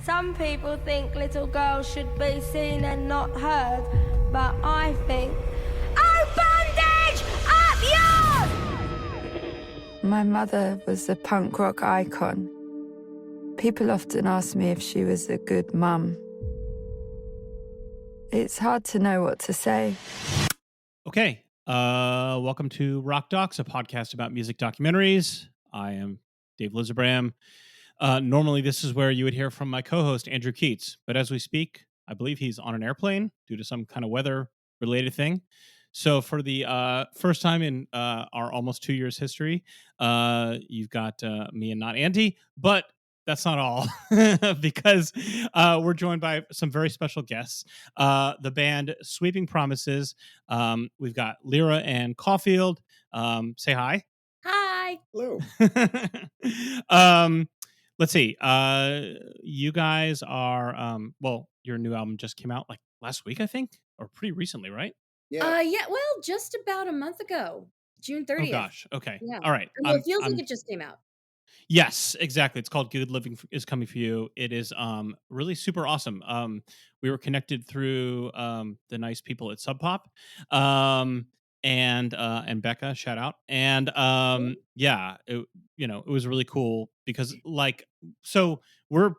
Some people think little girls should be seen and not heard, but I think, oh, bondage! Up yours! My mother was a punk rock icon. People often ask me if she was a good mum. It's hard to know what to say. Okay, welcome to Rock Docs, a podcast about music documentaries. I am Dave Lizabram. Normally, this is where you would hear from my co-host, Andrew Keats. But as we speak, I believe he's on an airplane due to some kind of weather-related thing. So for the first time in our almost 2 years history, you've got me and not Andy. But that's not all, because we're joined by some very special guests. The band Sweeping Promises. We've got Lyra and Caulfield. Say hi. Hi. Hello. Let's see. You guys are well, your new album just came out like last week, I think, or pretty recently, right? Yeah. Well, just about a month ago, June 30th. Oh gosh. Okay. Yeah. All right. Well, it feels like it just came out. Yes, exactly. It's called Good Living is Coming for You. It is really super awesome. We were connected through the nice people at Sub Pop. And Becca, shout out. And yeah, it was really cool because so we're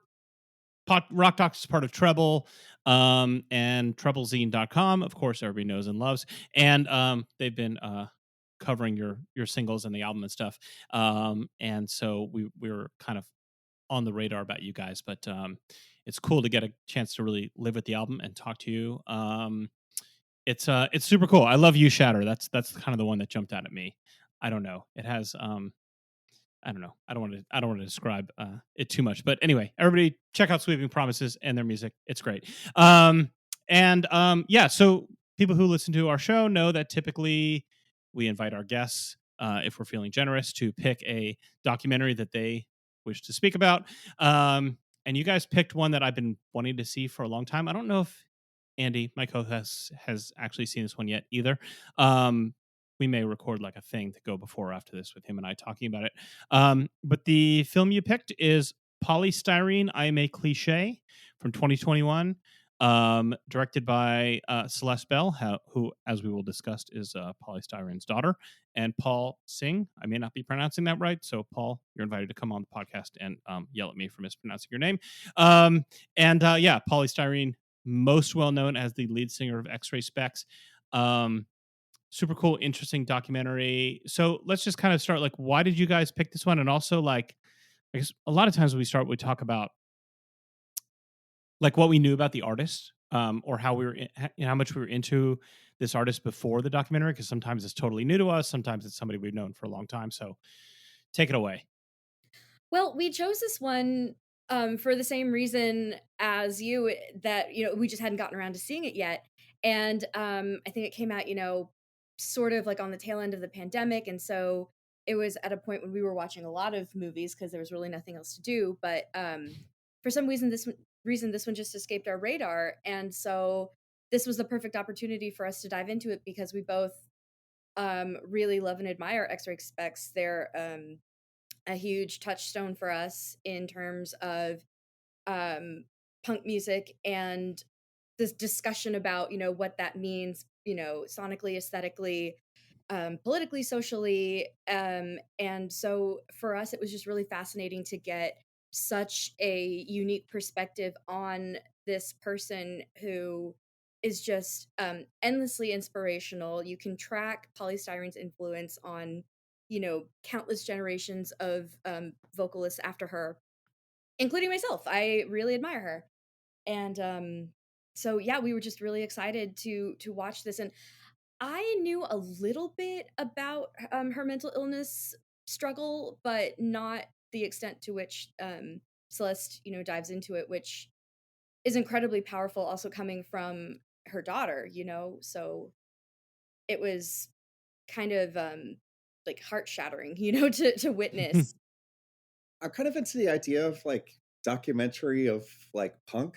Rock Docs is part of Treble, and treblezine.com, of course, everybody knows and loves. And they've been covering your singles and the album and stuff. And so we were kind of on the radar about you guys, but it's cool to get a chance to really live with the album and talk to you. It's super cool. I love You Shatter. That's kind of the one that jumped out at me. I don't know. It has I don't know. I don't want to describe it too much, but anyway, everybody check out Sweeping Promises and their music. It's great. Yeah. So people who listen to our show know that typically we invite our guests, if we're feeling generous, to pick a documentary that they wish to speak about. And you guys picked one that I've been wanting to see for a long time. I don't know if Andy, my co-host, has actually seen this one yet either. We may record like a thing to go before or after this with him and I talking about it. But the film you picked is Polystyrene, Am A Cliche from 2021, directed by Celeste Bell, who, as we will discuss, is Polystyrene's daughter, and Paul Singh. I may not be pronouncing that right, so Paul, you're invited to come on the podcast and yell at me for mispronouncing your name. Yeah, Polystyrene, most well known as the lead singer of X-Ray Spex. Super cool, interesting documentary. So let's just kind of start. Like, why did you guys pick this one? And also, like, I guess a lot of times when we start, we talk about like what we knew about the artist, or how we were, how much we were into this artist before the documentary. Because sometimes it's totally new to us. Sometimes it's somebody we've known for a long time. So take it away. Well, we chose this one for the same reason as you, that we just hadn't gotten around to seeing it yet. And I think it came out, sort of like on the tail end of the pandemic, and so it was at a point when we were watching a lot of movies because there was really nothing else to do. But for some reason, this one just escaped our radar, and so this was the perfect opportunity for us to dive into it because we both really love and admire X-Ray Spex. They're a huge touchstone for us in terms of punk music and this discussion about what that means, sonically, aesthetically, politically, socially, and so for us it was just really fascinating to get such a unique perspective on this person who is just endlessly inspirational. You can track Polystyrene's influence on countless generations of vocalists after her, including myself. I really admire her. And so yeah, we were just really excited to watch this. And I knew a little bit about her mental illness struggle, but not the extent to which Celeste dives into it, which is incredibly powerful, also coming from her daughter. So it was kind of like heart-shattering to witness. I'm kind of into the idea of like documentary of like punk.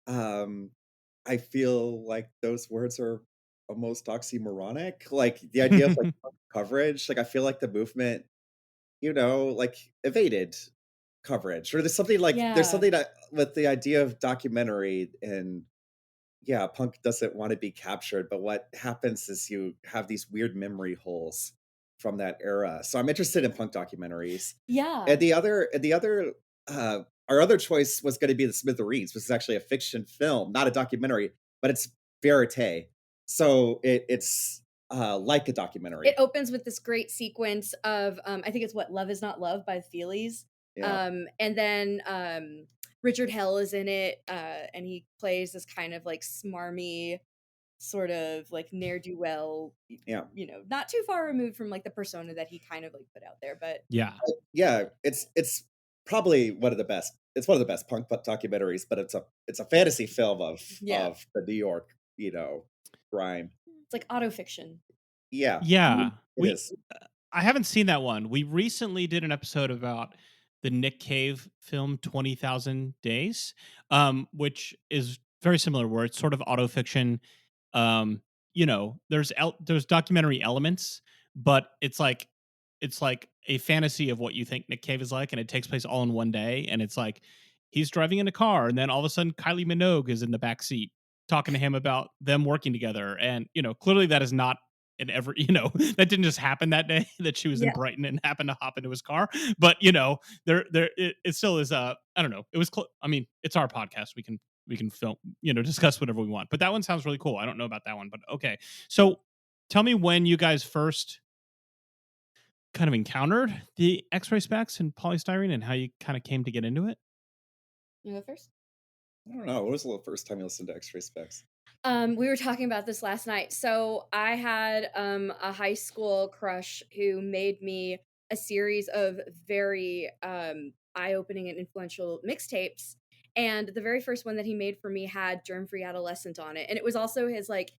I feel like those words are almost oxymoronic. Like the idea of like punk coverage. Like I feel like the movement, like evaded coverage, or there's something like there's Yeah. something that, with the idea of documentary, and yeah, punk doesn't want to be captured, but what happens is you have these weird memory holes from that era. So I'm interested in punk documentaries. Yeah. And our other choice was going to be The Smithereens, which is actually a fiction film, not a documentary, but it's verite. So it's like a documentary. It opens with this great sequence of I think it's what Love Is Not Love by the Feelies. Yeah. And then Richard Hell is in it, and he plays this kind of like smarmy sort of like ne'er-do-well, Yeah. you know, not too far removed from like the persona that he kind of like put out there. But Yeah. Yeah, it's probably one of the best. It's one of the best punk documentaries, but it's a fantasy film of the New York, grime. it's like autofiction. Yeah. Yeah. It is. I haven't seen that one. We recently did an episode about the Nick Cave film 20,000 Days, which is very similar, where it's sort of autofiction. There's documentary elements, but it's like a fantasy of what you think Nick Cave is like, and it takes place all in one day. And it's like he's driving in a car, and then all of a sudden Kylie Minogue is in the back seat talking to him about them working together. And clearly that is not in every that didn't just happen that day that she was in Brighton and happened to hop into his car. But it still is I don't know. It was I mean, it's our podcast. We can film, discuss whatever we want. But that one sounds really cool. I don't know about that one, but okay. So tell me when you guys first kind of encountered the X-Ray Spex and polystyrene, and how you kind of came to get into it. You go first? I don't know. What was the first time you listened to X-Ray Spex? We were talking about this last night. So I had a high school crush who made me a series of very eye-opening and influential mixtapes. And the very first one that he made for me had Germ-Free Adolescent on it. And it was also his, like,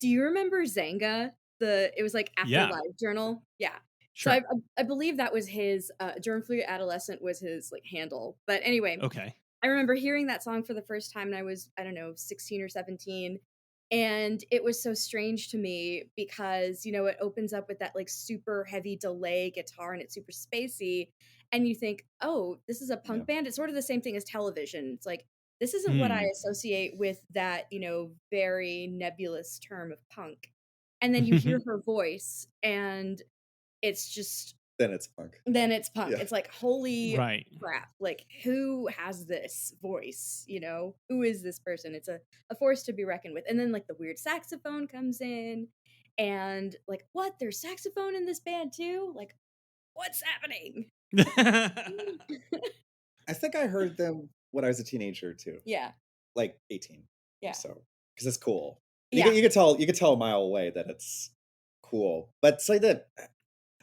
do you remember Zanga? It was like After Live Journal. Yeah. Sure. So I believe that was his, Germ-Free Adolescent was his like handle. But anyway. Okay. I remember hearing that song for the first time, and I was, I don't know, 16 or 17. And it was so strange to me because, it opens up with that like super heavy delay guitar, and it's super spacey. And you think, oh, this is a punk band. It's sort of the same thing as Television. It's like, this isn't what I associate with that, very nebulous term of punk. And then you hear her voice, and it's just... Then it's punk. Yeah. It's like, holy right. crap. Like, who has this voice? Who is this person? It's a force to be reckoned with. And then like the weird saxophone comes in, and like, what? There's saxophone in this band too? Like, what's happening? I think I heard them when I was a teenager too. Yeah. Like 18. Yeah. So, because it's cool. Yeah. You could tell a mile away that it's cool. But say that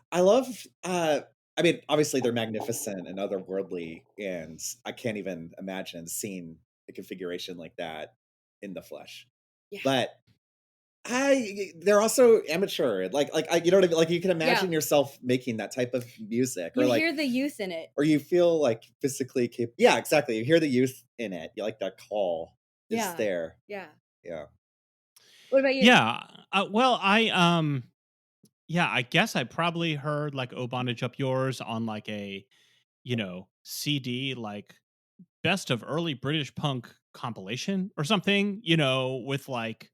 I love, I mean, obviously they're magnificent and otherworldly, and I can't even imagine seeing a configuration like that in the flesh. Yeah. But they're also amateur. Like you know what I mean? Like you can imagine yourself making that type of music. You or like, hear the youth in it. Or you feel like physically capable. Yeah, exactly. You hear the youth in it. You like that call is there. Yeah. Yeah. What about you? Yeah. Well, I guess I probably heard like "Oh Bondage Up Yours" on like a, CD, like best of early British punk compilation or something, with like,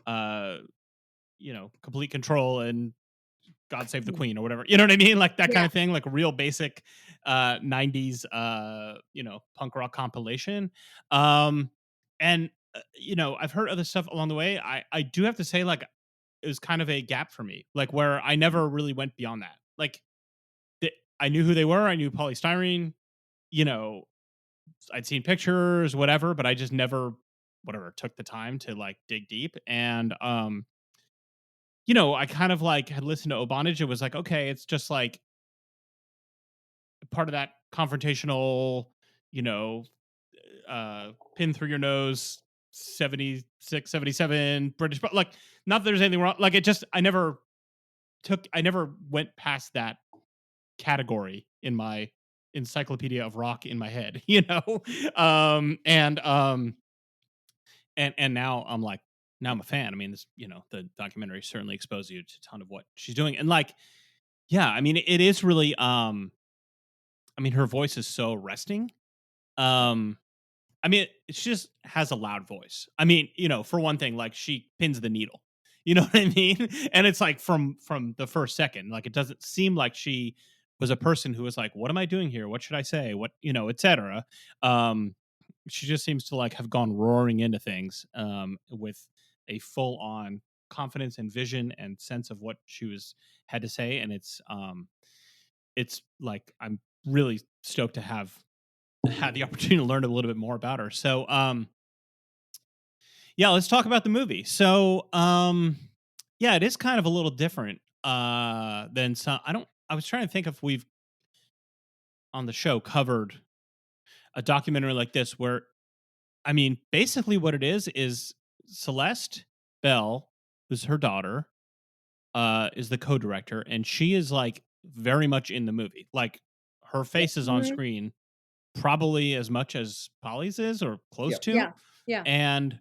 Complete Control and God Save the Queen or whatever. You know what I mean? Like that kind of thing, like a real basic 90s, punk rock compilation. And, I've heard other stuff along the way. I do have to say, like, it was kind of a gap for me, like where I never really went beyond that. Like I knew who they were. I knew polystyrene, I'd seen pictures, whatever, but I just never, took the time to like dig deep. And, I kind of like had listened to "Oh Bondage." It was like, okay, it's just like part of that confrontational, pin through your nose, 76, 77 British, but like, not that there's anything wrong. Like it just, I never went past that category in my encyclopedia of rock in my head, and now I'm like, now I'm a fan. I mean, this, the documentary certainly exposed you to a ton of what she's doing. And like, yeah, I mean, it is really, I mean, her voice is so resting. Um, I mean, she just has a loud voice. I mean, for one thing, like she pins the needle. You know what I mean? And it's like from the first second, like it doesn't seem like she was a person who was like, "What am I doing here? What should I say? What etc." Um, she just seems to like have gone roaring into things with a full on confidence and vision and sense of what she was had to say, and it's like I'm really stoked to have had the opportunity to learn a little bit more about her. So yeah, let's talk about the movie. So yeah, it is kind of a little different than some. I was trying to think if we've on the show covered a documentary like this where, I mean, basically what it is Celeste Bell, who's her daughter, is the co-director, and she is like very much in the movie. Like her face is on Mhm. screen probably as much as Polly's is or close Yep. to. Yeah. Yeah. And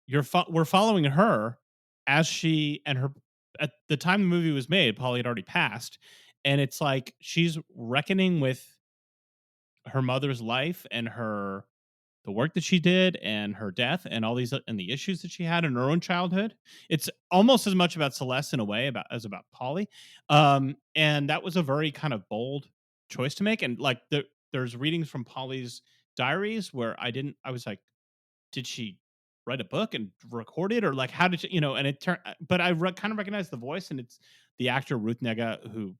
we're following her as she and her at the time the movie was made, Polly had already passed, and it's like she's reckoning with her mother's life and the work that she did and her death and all these and the issues that she had in her own childhood. It's almost as much about Celeste in a way as about Polly. And that was a very kind of bold choice to make. And like there's readings from Polly's diaries where I was like, did she write a book and record it, or like how did she, and it turned, but I kind of recognized the voice, and it's the actor Ruth Negga, who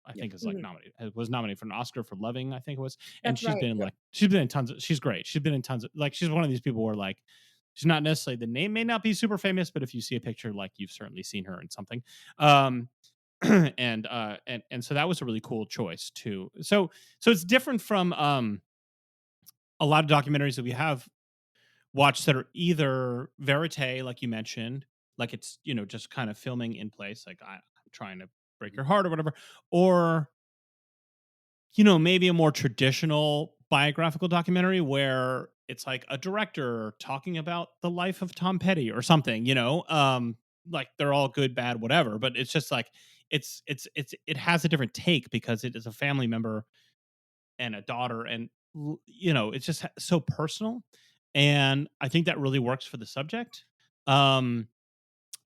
I Yep. think is like Mhm. was nominated for an Oscar for Loving, I think it was. And That's right. she's been in tons of, she's great. She's been in tons of, like, she's one of these people where like, she's not necessarily, the name may not be super famous, but if you see a picture, like you've certainly seen her in something. Um, and so that was a really cool choice too. So it's different from a lot of documentaries that we have watched that are either verite, like you mentioned, like it's just kind of filming in place, like I'm trying to break your heart or whatever, or maybe a more traditional biographical documentary where it's like a director talking about the life of Tom Petty or something, like they're all good, bad, whatever, but it's just like it has a different take because it is a family member and a daughter, and it's just so personal, and I think that really works for the subject. um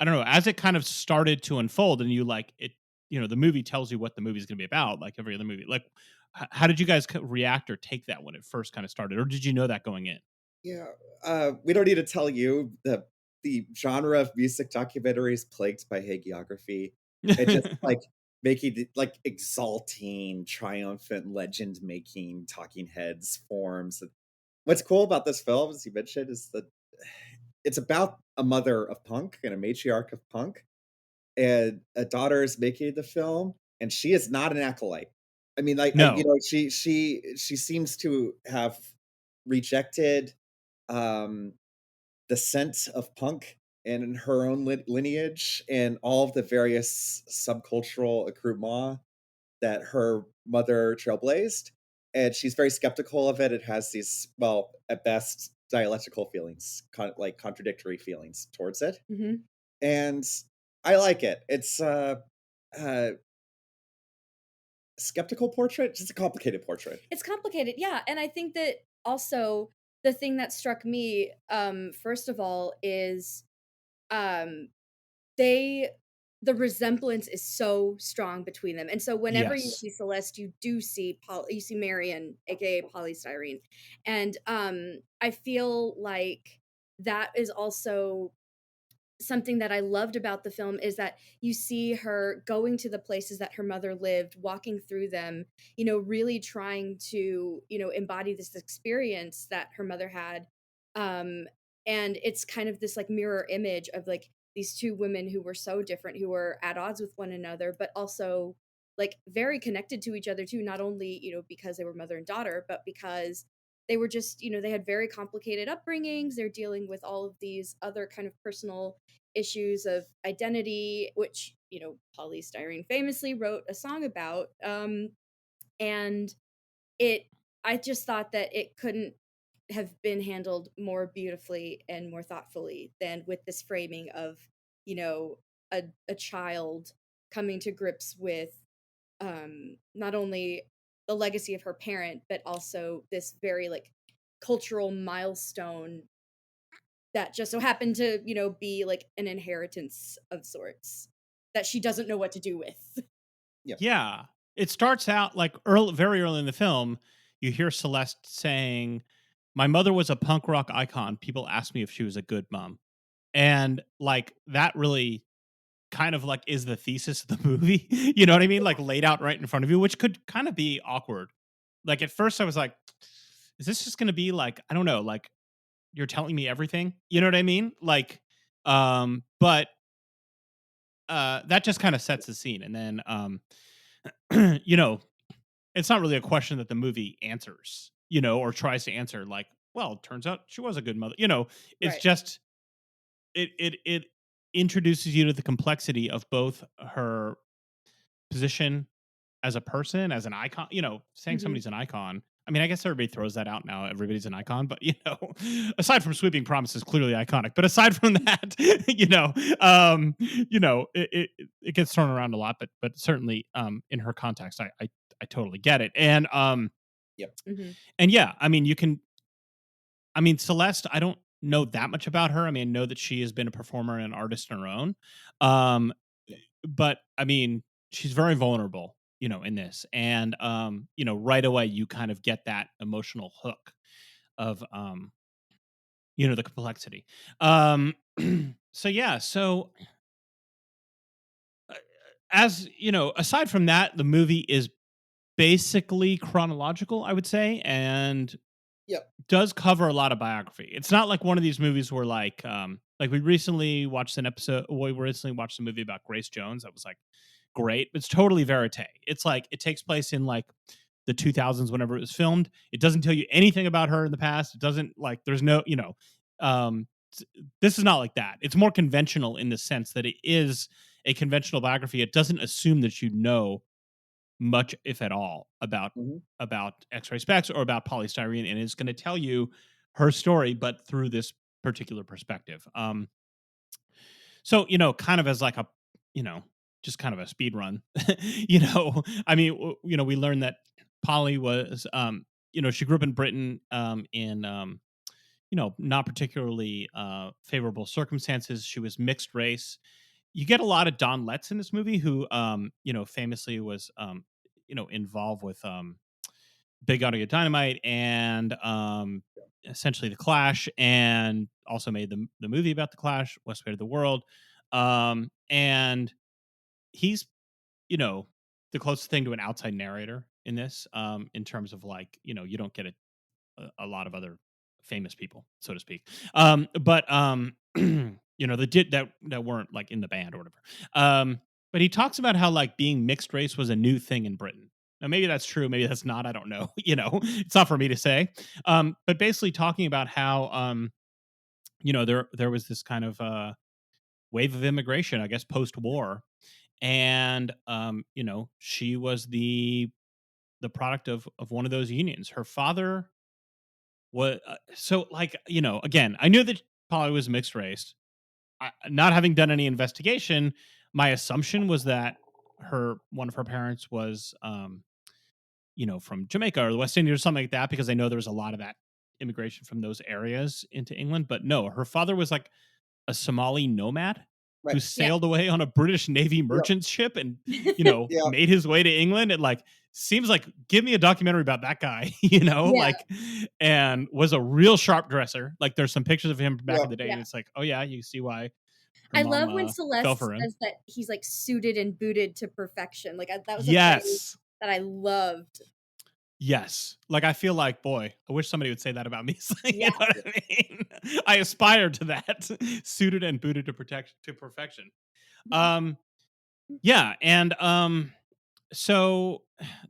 I don't know, as it kind of started to unfold and you like it, the movie tells you what the movie's going to be about, like every other movie. Like how did you guys react or take that when it first kind of started, or did you know that going in? Yeah. We don't need to tell you the genre of music documentaries plagued by hagiography and just like making it like exalting, triumphant, legend making talking heads forms. What's cool about this film, as you mentioned, is that it's about a mother of punk and a matriarch of punk, and a daughter is making the film, and she is not an acolyte. I mean, like, No. she seems to have rejected um, the scent of punk in her own lineage and all of the various subcultural accoutrement that her mother trailblazed. And she's very skeptical of it. It has these, well, at best, dialectical feelings, like contradictory feelings towards it. Mhm. And I like it. It's a skeptical portrait, just a complicated portrait. It's complicated, yeah, and I think that also the thing that struck me, first of all, is um, they the resemblance is so strong between them, and so whenever you Yes. see Celeste, you do see you see Marianne, aka Polystyrene, and I feel like that is also something that I loved about the film is that you see her going to the places that her mother lived, walking through them, really trying to, embody this experience that her mother had. Um, and it's kind of this like mirror image of like these two women who were so different, who were at odds with one another, but also like very connected to each other too, not only, because they were mother and daughter, but because they were just, they had very complicated upbringings. They're dealing with all of these other kind of personal issues of identity, which Polystyrene famously wrote a song about. And it, I just thought that it couldn't have been handled more beautifully and more thoughtfully than with this framing of a child coming to grips with not only the legacy of her parent, but also this very like cultural milestone that just so happened to, you know, be like an inheritance of sorts that she doesn't know what to do with. Yeah. It starts out like very early in the film. You hear Celeste saying, "My mother was a punk rock icon. People asked me if she was a good mom." And like that really kind of like is the thesis of the movie. You know what I mean? Like laid out right in front of you, which could kind of be awkward. Like at first I was like, is this just going to be like, I don't know, like you're telling me everything? You know what I mean? Like, but that just kind of sets the scene. And then, you know, it's not really a question that the movie answers, you know, or tries to answer like, well, it turns out she was a good mother. You know, it's Right. just it introduces you to the complexity of both her position as a person, as an icon, you know, saying Mhm. somebody's an icon. I mean, I guess everybody throws that out now. Everybody's an icon, but you know, aside from sweeping promises, clearly iconic. But aside from that, it gets thrown around a lot. But certainly, in her context, I totally get it. Yep. Mhm. And yeah, I mean, Celeste, I don't know that much about her. I mean, I know that she has been a performer and an artist on her own. Um, but I mean, she's very vulnerable, you know, in this. And right away you kind of get that emotional hook of the complexity. Um so yeah, so uh, as you know, aside from that, the movie is basically chronological, I would say, and Yep. does cover a lot of biography. It's not like one of these movies where like we recently watched a movie about Grace Jones that was like great. It's totally verite. It's like it takes place in like the 2000s whenever it was filmed. It doesn't tell you anything about her in the past. It doesn't like there's no, um this is not like that. It's more conventional in the sense that it is a conventional biography. It doesn't assume that you know much, if at all, Mhm. about X-Ray Spex or about polystyrene, and it's going to tell you her story, but through this particular perspective. So kind of as like a, you know, just kind of a speed run. I mean, we learned that Polly was, she grew up in Britain, in not particularly favorable circumstances. She was mixed race. You get a lot of Don Letts in this movie, who famously was involved with Big Audio Dynamite and essentially the Clash, and also made the movie about the Clash, West Way to the World. And he's the closest thing to an outside narrator in this, in terms of like, you don't get a lot of other famous people, so to speak. But that weren't like in the band or whatever. But he talks about how like being mixed race was a new thing in Britain. Now maybe that's true, maybe that's not. I don't know. It's not for me to say. But basically talking about how there was this kind of wave of immigration, I guess, post-war, and she was the product of one of those unions. Her father was so like again, I knew that Polly was mixed race. Not having done any investigation, my assumption was that one of her parents was from Jamaica or the West Indies or something like that, because I know there was a lot of that immigration from those areas into England. But no, her father was like a Somali nomad who Right. Yeah. sailed away on a British Navy Yep. merchant ship and Yep. made his way to England. And like seems like, give me a documentary about that guy, Yeah. like, and was a real sharp dresser. Like there's some pictures of him from back in Yep. the day, Yeah. and it's like, oh yeah, you see why her I mom love when fell Celeste for him. says that he's like suited and booted to perfection. Like that was a phrase Yes. that I loved. Yes. Like I feel like, boy, I wish somebody would say that about me. You Yeah. know what I mean? I aspire to that. Suited and booted to perfection. Um yeah, and so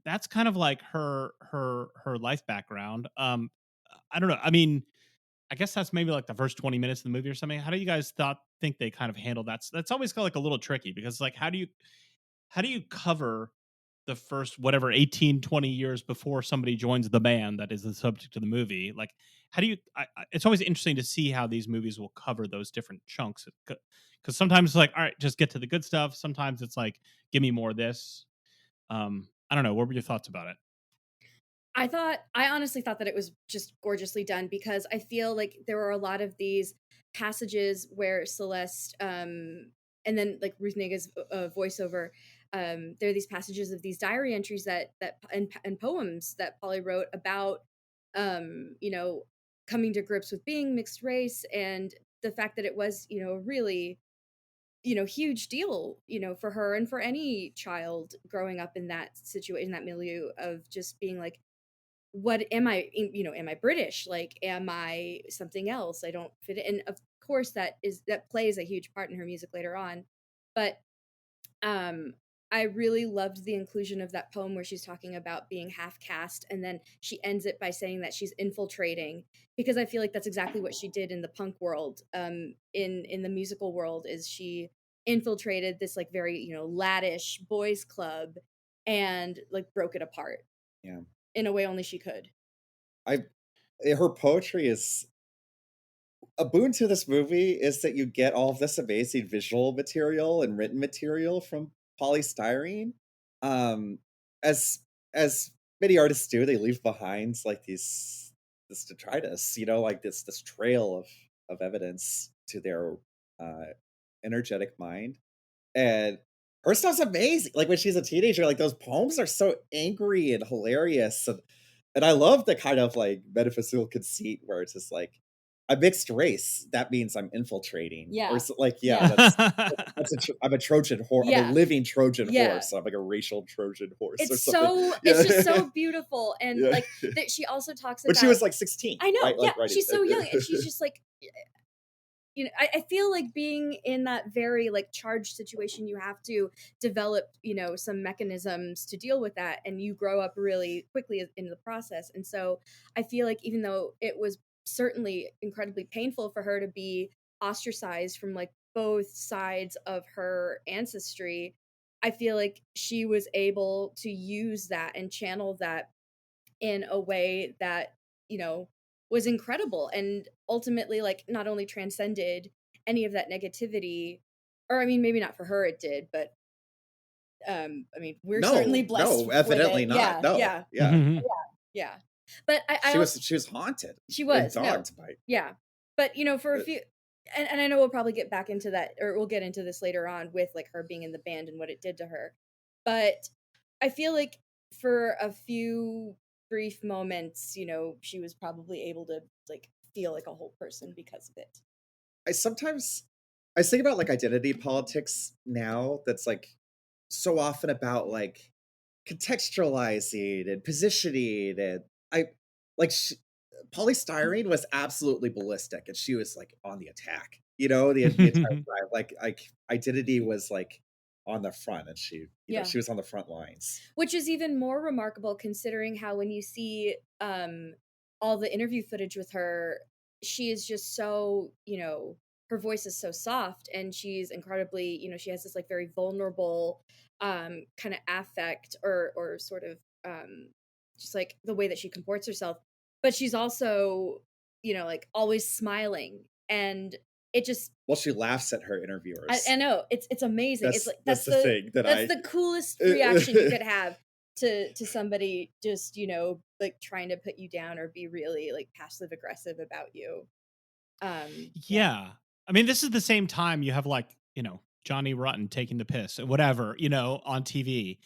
that's kind of like her life background. I don't know. I mean, I guess that's maybe like the first 20 minutes of the movie or something. How do you guys think they kind of handled that? That's always kind of like a little tricky, because like how do you cover the first whatever 18, 20 years before somebody joins the band that is the subject of the movie? Like how do you it's always interesting to see how these movies will cover those different chunks, because sometimes it's like, all right, just get to the good stuff. Sometimes it's like, give me more of this. I don't know, what were your thoughts about it? I honestly thought that it was just gorgeously done, because I feel like there were a lot of these passages where Celeste, and then like Ruth Nega's voiceover, there are these passages of these diary entries and poems that Polly wrote about, you know, coming to grips with being mixed race, and the fact that it was, you know, really, you know, huge deal, you know, for her and for any child growing up in that situation, that milieu of just being like, what am I, you know, am I British? Like, am I something else? I don't fit in. And of course that plays a huge part in her music later on. But um I really loved the inclusion of that poem where she's talking about being half caste, and then she ends it by saying that she's infiltrating, because I feel like that's exactly what she did in the punk world. In the musical world, is she infiltrated this like very, you know, laddish boys club and like broke it apart Yeah. in a way only she could. Her poetry is a boon to this movie, is that you get all of this amazing visual material and written material from polystyrene. Um, as as many artists do, they leave behind like this detritus, you know, like this trail of evidence to their uh energetic mind. And her stuff's amazing. Like when she's a teenager, like those poems are so angry and hilarious. And I love the kind of like metaphysical conceit where it's just like, I'm mixed race. That means I'm infiltrating. Yeah. Or so, like, yeah, Yeah. I'm a Trojan horse. I'm Yeah. a living Trojan Yeah. horse. I'm like a racial Trojan horse. Or It's something. so Yeah. it's just so beautiful. And Yeah. like that she also talks about, But she was like 16. I know, right? yeah, Like, she's so young, and she's just like, you know, I feel like being in that very like charged situation, you have to develop, you know, some mechanisms to deal with that, and you grow up really quickly in the process. And so I feel like even though it was certainly incredibly painful for her to be ostracized from like both sides of her ancestry, I feel like she was able to use that and channel that in a way that, you know, was incredible, and ultimately like not only transcended any of that negativity, or I mean maybe not for her it did, but I mean we're certainly blessed. No, evidently with it. not. Yeah, No. yeah, Yeah. yeah. But I She also, was haunted. she was, and no, dogged by. yeah. But you know, for a Uh, few, and I know we'll probably get back into that, or we'll get into this later on with like her being in the band and what it did to her. But I feel like for a few brief moments, you know, she was probably able to like feel like a whole person because of it. I think about like identity politics now, that's like so often about like contextualizing and positioning, and I like polystyrene was absolutely ballistic, and she was like on the attack, you know, the entire time. Like identity was like on the front, and she, you know, Yeah. she was on the front lines. Which is even more remarkable considering how when you see all the interview footage with her, she is just so, you know, her voice is so soft, and she's incredibly, you know, she has this like very vulnerable kind of affect, or sort of just like the way that she comports herself. But she's also, you know, like always smiling, and it just, Well, she laughs at her interviewers. I know, it's amazing. It's like That's the thing that that's the coolest reaction you could have to somebody just, you know, like trying to put you down or be really like passive aggressive about you. Yeah. I mean, this is the same time you have like, you know, Johnny Rotten taking the piss or whatever, you know, on TV.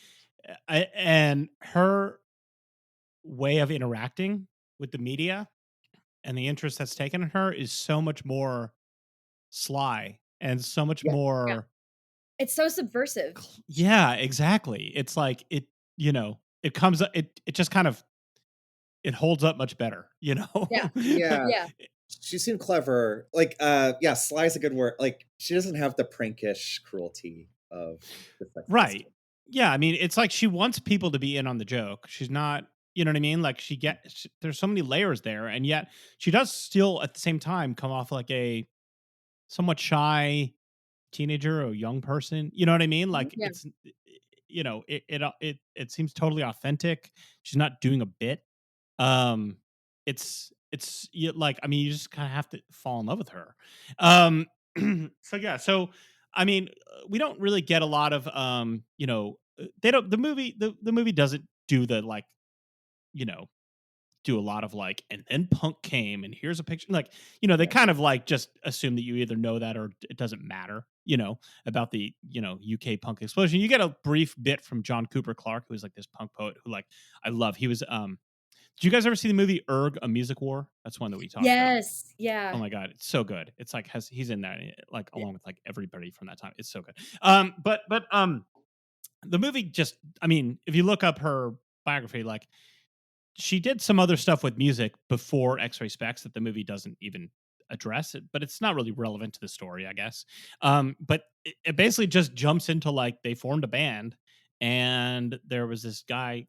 And her way of interacting with the media and the interest that's taken in her is so much more sly and so much Yeah. more. It's so subversive. Yeah, exactly. It's like it, you know, it comes up, it just kind of, it holds up much better, you know? Yeah. Yeah. Yeah. She seemed clever. Like, yeah, sly is a good word. Like, she doesn't have the prankish cruelty of the sex Right. pistol. Yeah. I mean, it's like she wants people to be in on the joke. She's not, you know what I mean? Like there's so many layers there. And yet she does still at the same time come off like a somewhat shy teenager or young person. You know what I mean? Like Yeah. it's, you know, it seems totally authentic. She's not doing a bit. It's like, I mean, you just kind of have to fall in love with her. So yeah, so I mean, we don't really get a lot of you know, they don't, the movie doesn't do the like, you know, do a lot of like, and then punk came, and here's a picture. Like, you know, they kind of like just assume that you either know that or it doesn't matter, you know, about the, you know, UK punk explosion. You get a brief bit from John Cooper Clarke, who's like this punk poet who like I love. He was did you guys ever see the movie Erg, A Music War? That's one that we talked about. Yes. Yeah. Oh my god, it's so good. It's like he's in that like Yeah. along with like everybody from that time. It's so good. But the movie just, I mean, if you look up her biography, like she did some other stuff with music before X-Ray Spex that the movie doesn't even address it, but it's not really relevant to the story, I guess. But it basically just jumps into like they formed a band, and there was this guy,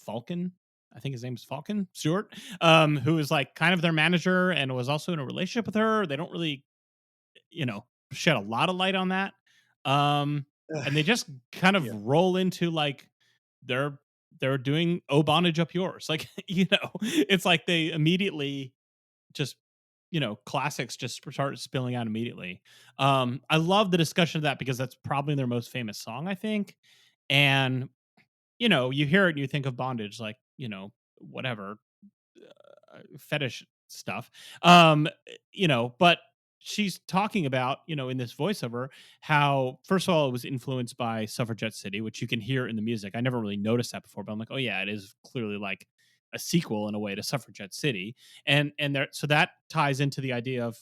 Falcon. I think his name is Falcon Stewart, who was like kind of their manager and was also in a relationship with her. They don't really, you know, shed a lot of light on that. And they just kind of roll into like they're doing "Oh Bondage Up Yours." Like, you know, it's like they immediately just, you know, classics just start spilling out immediately. I love the discussion of that because that's probably their most famous song, I think. And, you know, you hear it and you think of bondage, like, you know, whatever, fetish stuff. You know, but she's talking about, you know, in this voiceover, how first of all it was influenced by Suffragette City, which you can hear in the music. I never really noticed that before, but I'm like, oh yeah, it is clearly like a sequel in a way to Suffragette City. And there, so that ties into the idea of,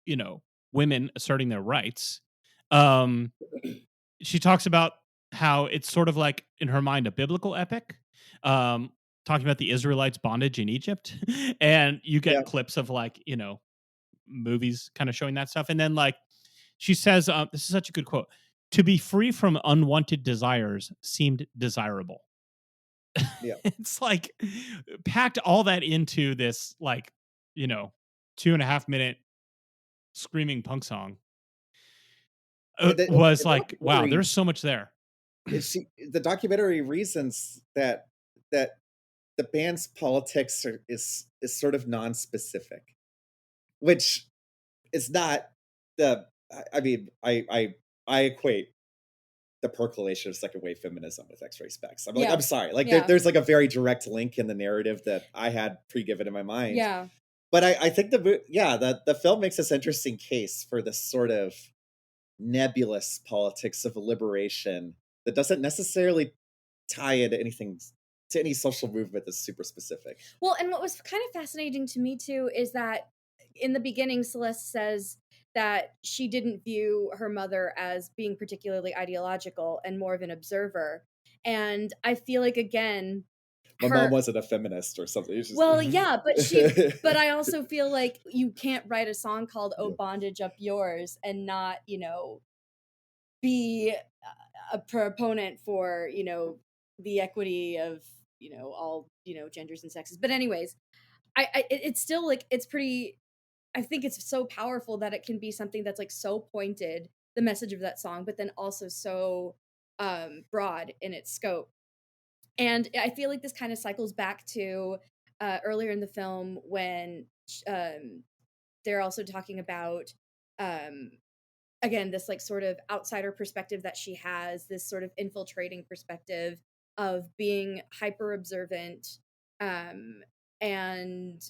you know, women asserting their rights. She talks about how it's sort of like in her mind a biblical epic, um, talking about the Israelites' bondage in Egypt, and you get clips of like, you know, movies kind of showing that stuff, and then like she says, this is such a good quote: "To be free from unwanted desires seemed desirable." Yeah. It's like packed all that into this like, you know, 2.5 minute screaming punk song. Was like, wow, there's so much there. The documentary reasons that the band's politics is sort of non-specific, which is not the. I mean, I equate the percolation of second wave feminism with X-Ray Spex. I'm like, I'm sorry, like there's like a very direct link in the narrative that I had pre-given in my mind. Yeah. But I think the film makes this interesting case for this sort of nebulous politics of liberation that doesn't necessarily tie into anything, to any social movement that's super specific. Well, and what was kind of fascinating to me too is that in the beginning, Celeste says that she didn't view her mother as being particularly ideological and more of an observer. And I feel like, again, my mom wasn't a feminist or something. Just... Well, yeah, but I also feel like you can't write a song called "Oh Bondage Up Yours" and not, you know, be a proponent for, you know, the equity of, you know, all, you know, genders and sexes. But anyways, it's still like, it's pretty, I think it's so powerful that it can be something that's like so pointed, the message of that song, but then also so broad in its scope. And I feel like this kind of cycles back to earlier in the film when they're also talking about, again, this like sort of outsider perspective that she has, this sort of infiltrating perspective of being hyper observant. And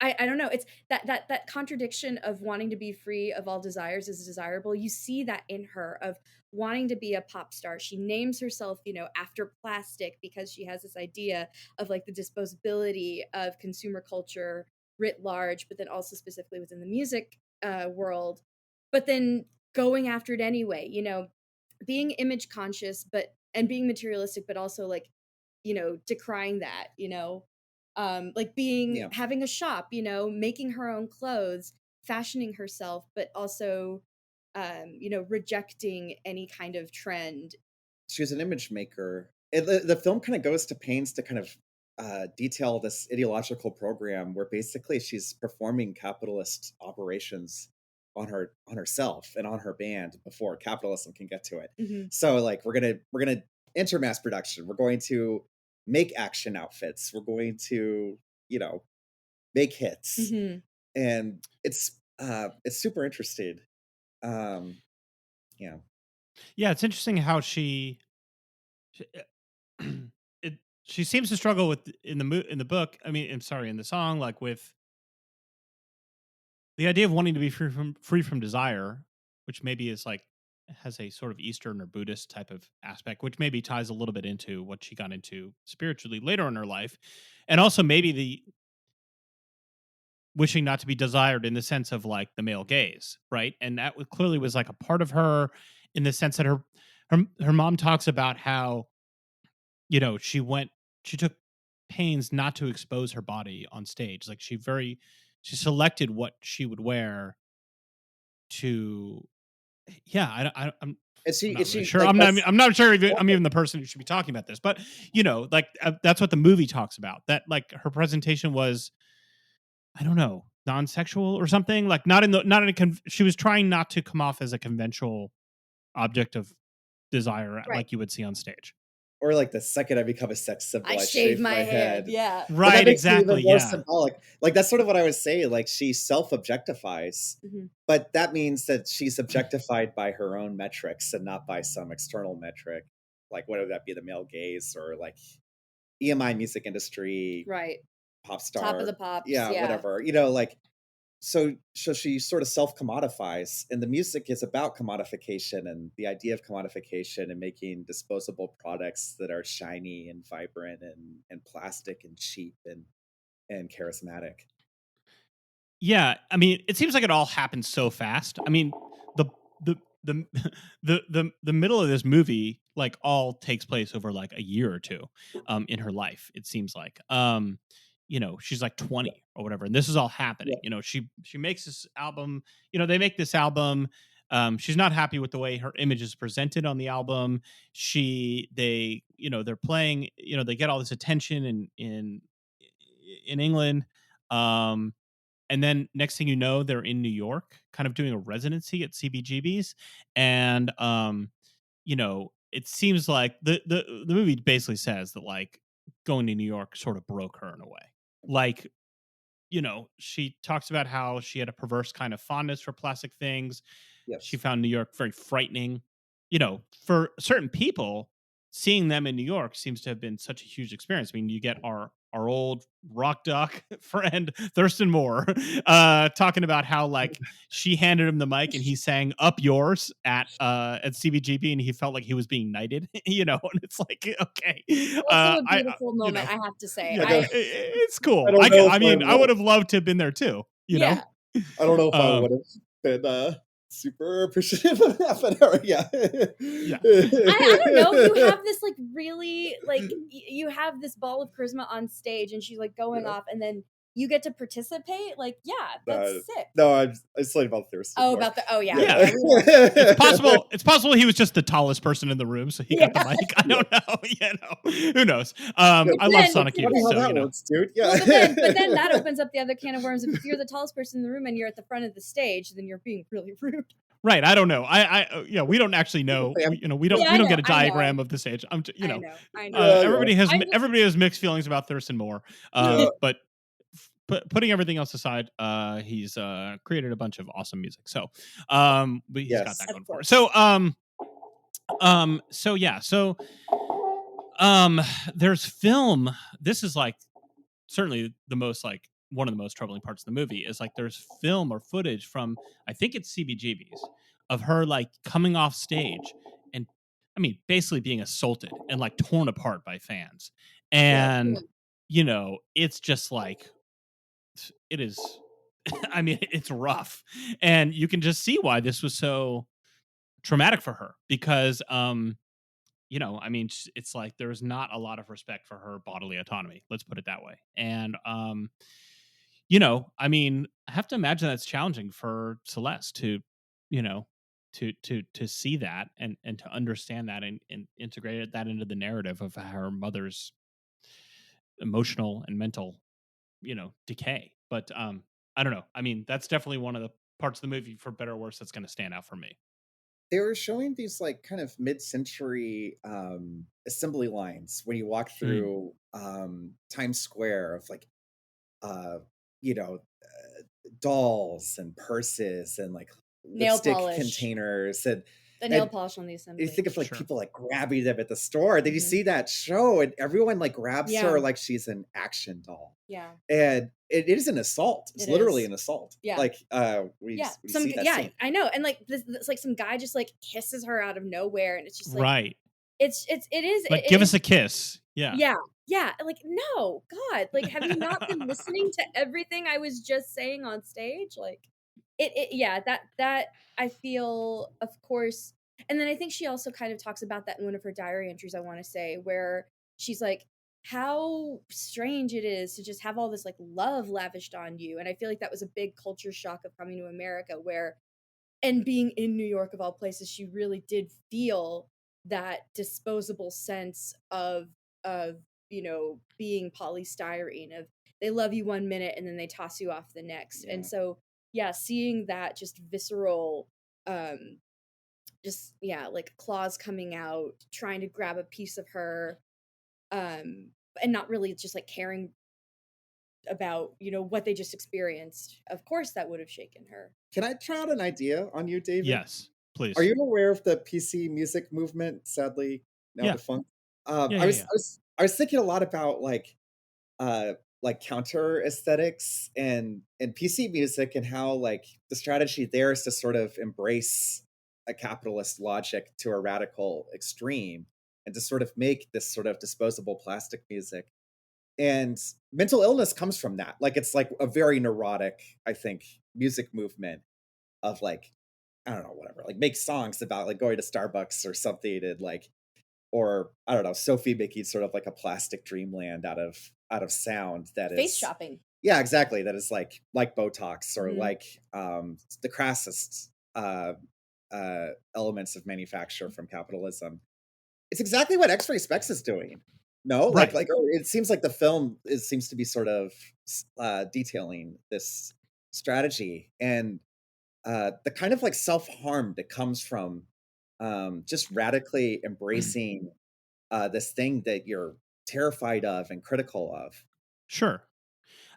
I don't know. It's that contradiction of wanting to be free of all desires is desirable. You see that in her of wanting to be a pop star. She names herself, you know, after plastic because she has this idea of like the disposability of consumer culture writ large, but then also specifically within the music world. But then going after it anyway, you know, being image conscious, and being materialistic, but also like, you know, decrying that, you know. Like being having a shop, you know, making her own clothes, fashioning herself, but also you know, rejecting any kind of trend. She was an image maker. The film kind of goes to pains to kind of detail this ideological program where basically she's performing capitalist operations on herself and on her band before capitalism can get to it. Mm-hmm. So like we're gonna enter mass production. We're going to make action outfits. We're going to, you know, make hits. Mm-hmm. And it's super interesting. Yeah, it's interesting how she it she seems to struggle with in the book. I mean, I'm sorry, in the song, like with the idea of wanting to be free from desire, which maybe is like has a sort of Eastern or Buddhist type of aspect, which maybe ties a little bit into what she got into spiritually later in her life, and also maybe the wishing not to be desired in the sense of like the male gaze, right? And that clearly was like a part of her in the sense that her mom talks about how, you know, she took pains not to expose her body on stage. Like she selected what she would wear to, yeah, I'm Is I'm she? not Is really she sure. like? I'm not sure I'm even the person who should be talking about this, but you know, like that's what the movie talks about. That like her presentation was, I don't know, non-sexual or something. Like she was trying not to come off as a conventional object of desire Right. like you would see on stage. Or like the second I become a sex symbol, I I shave my head. Yeah. But that Right, makes it even exactly. more Yeah. symbolic. Like that's sort of what I was saying. Like she self-objectifies, but that means that she's objectified by her own metrics and not by some external metric. Like whether that be the male gaze or like EMI music industry, Right. pop star, Top of the pops. yeah, Yeah. whatever. You know, like so she sort of self-commodifies, and the music is about commodification and the idea of commodification and making disposable products that are shiny and vibrant and plastic and cheap and charismatic. Yeah, I mean, it seems like it all happens so fast. I mean, the the the the middle of this movie like all takes place over like a year or two in her life, it seems like. You know, she's like 20 or whatever, and this is all happening. Yeah. You know, she makes this album, you know, they make this album. She's not happy with the way her image is presented on the album. They're playing, you know, they get all this attention in England. And then next thing you know, they're in New York, kind of doing a residency at CBGB's. And you know, it seems like the movie basically says that like going to New York sort of broke her in a way. Like, you know, she talks about how she had a perverse kind of fondness for plastic things. Yes. She found New York very frightening. You know, for certain people, seeing them in New York seems to have been such a huge experience. I mean, you get our old rock duck friend Thurston Moore talking about how like she handed him the mic and he sang "Up Yours" at CBGB and he felt like he was being knighted, you know. And it's like, okay, Also a beautiful moment, you know, I have to say. yeah, it's cool. I I mean, I would have loved to have been there too. You know, I don't know if I would have been super appreciative of that, but yeah. I don't know. You have this like really like you have this ball of charisma on stage, and she's like going off, and then you get to participate. Like, yeah, that's sick. No, I'm saying about Thurston. Oh, about the yeah. It's possible he was just the tallest person in the room, so he got the mic. I don't know. You know, who knows? I love Sonic Youth, so you know. Works, dude. Yeah. Well, but then that opens up the other can of worms. If you're the tallest person in the room and you're at the front of the stage, then you're being really rude. Right, I don't know. We don't actually know. We don't get a diagram of the stage. I know. Everybody has mixed feelings about Thurston Moore, but putting everything else aside, he's created a bunch of awesome music. So, but he's got that going for it. There's film. This is like certainly the most like one of the most troubling parts of the movie is like there's film or footage from I think it's CBGB's of her like coming off stage and I mean basically being assaulted and like torn apart by fans. And you know, it's just like it is I mean, it's rough. And you can just see why this was so traumatic for her because you know, I mean, it's like there's not a lot of respect for her bodily autonomy. Let's put it that way. And you know, I mean, I have to imagine that's challenging for Celeste to, you know, to see that and to understand that and integrate that into the narrative of her mother's emotional and mental, you know, decay. But I don't know. I mean, that's definitely one of the parts of the movie, for better or worse, that's going to stand out for me. They were showing these like kind mid-century assembly lines when you walk through Times Square of like dolls and purses and like nail lipstick polish containers and The nail And polish on the you assembly. think of like Sure. people like grabbing them at the store. Then you Mhm. see that show, and everyone like grabs Yeah. her like she's an action doll. Yeah. And it is an assault. It's It literally is. an assault. Yeah. Like we Yeah. we Some see that yeah, scene. I know. And like this like some guy just like kisses her out of nowhere, and it's just like Right. it is Like, it give is us a kiss. Yeah. yeah. Yeah. Like, no, God. Like, have you not been listening to everything I was just saying on stage? Like yeah, that I feel, of course. And then I think she also kind of talks about that in one of her diary entries, I want to say, where she's like, how strange it is to just have all this like love lavished on you. And I feel like that was a big culture shock of coming to America, where and being in New York of all places, she really did feel that disposable sense of being polystyrene, of they love you one minute and then they toss you off the next. Yeah. And so yeah, seeing that just visceral just like claws coming out, trying to grab a piece of her, and not really just like caring about what they just experienced. Of course that would have shaken her. Can I try out an idea on you, David? Yes, please. Are you aware of the PC music movement? Sadly, now Yeah. defunct. Yeah, I was thinking a lot about like counter aesthetics and PC music, and how like the strategy there is to sort of embrace a capitalist logic to a radical extreme, and to sort of make this sort of disposable plastic music. And mental illness comes from that. Like it's like a very neurotic, I think, music movement of like, I don't know, whatever, like make songs about like going to Starbucks or something, and like, or I don't know, Sophie making sort of like a plastic dreamland out of sound that is Face shopping. Yeah, exactly. That is like Botox, or Mhm. like the crassest elements of manufacture from capitalism. It's exactly what X-Ray Spex is doing. No, Right. like it seems like the film seems to be sort of detailing this strategy, and the kind of like self-harm that comes from just radically embracing this thing that you're terrified of and critical of. Sure.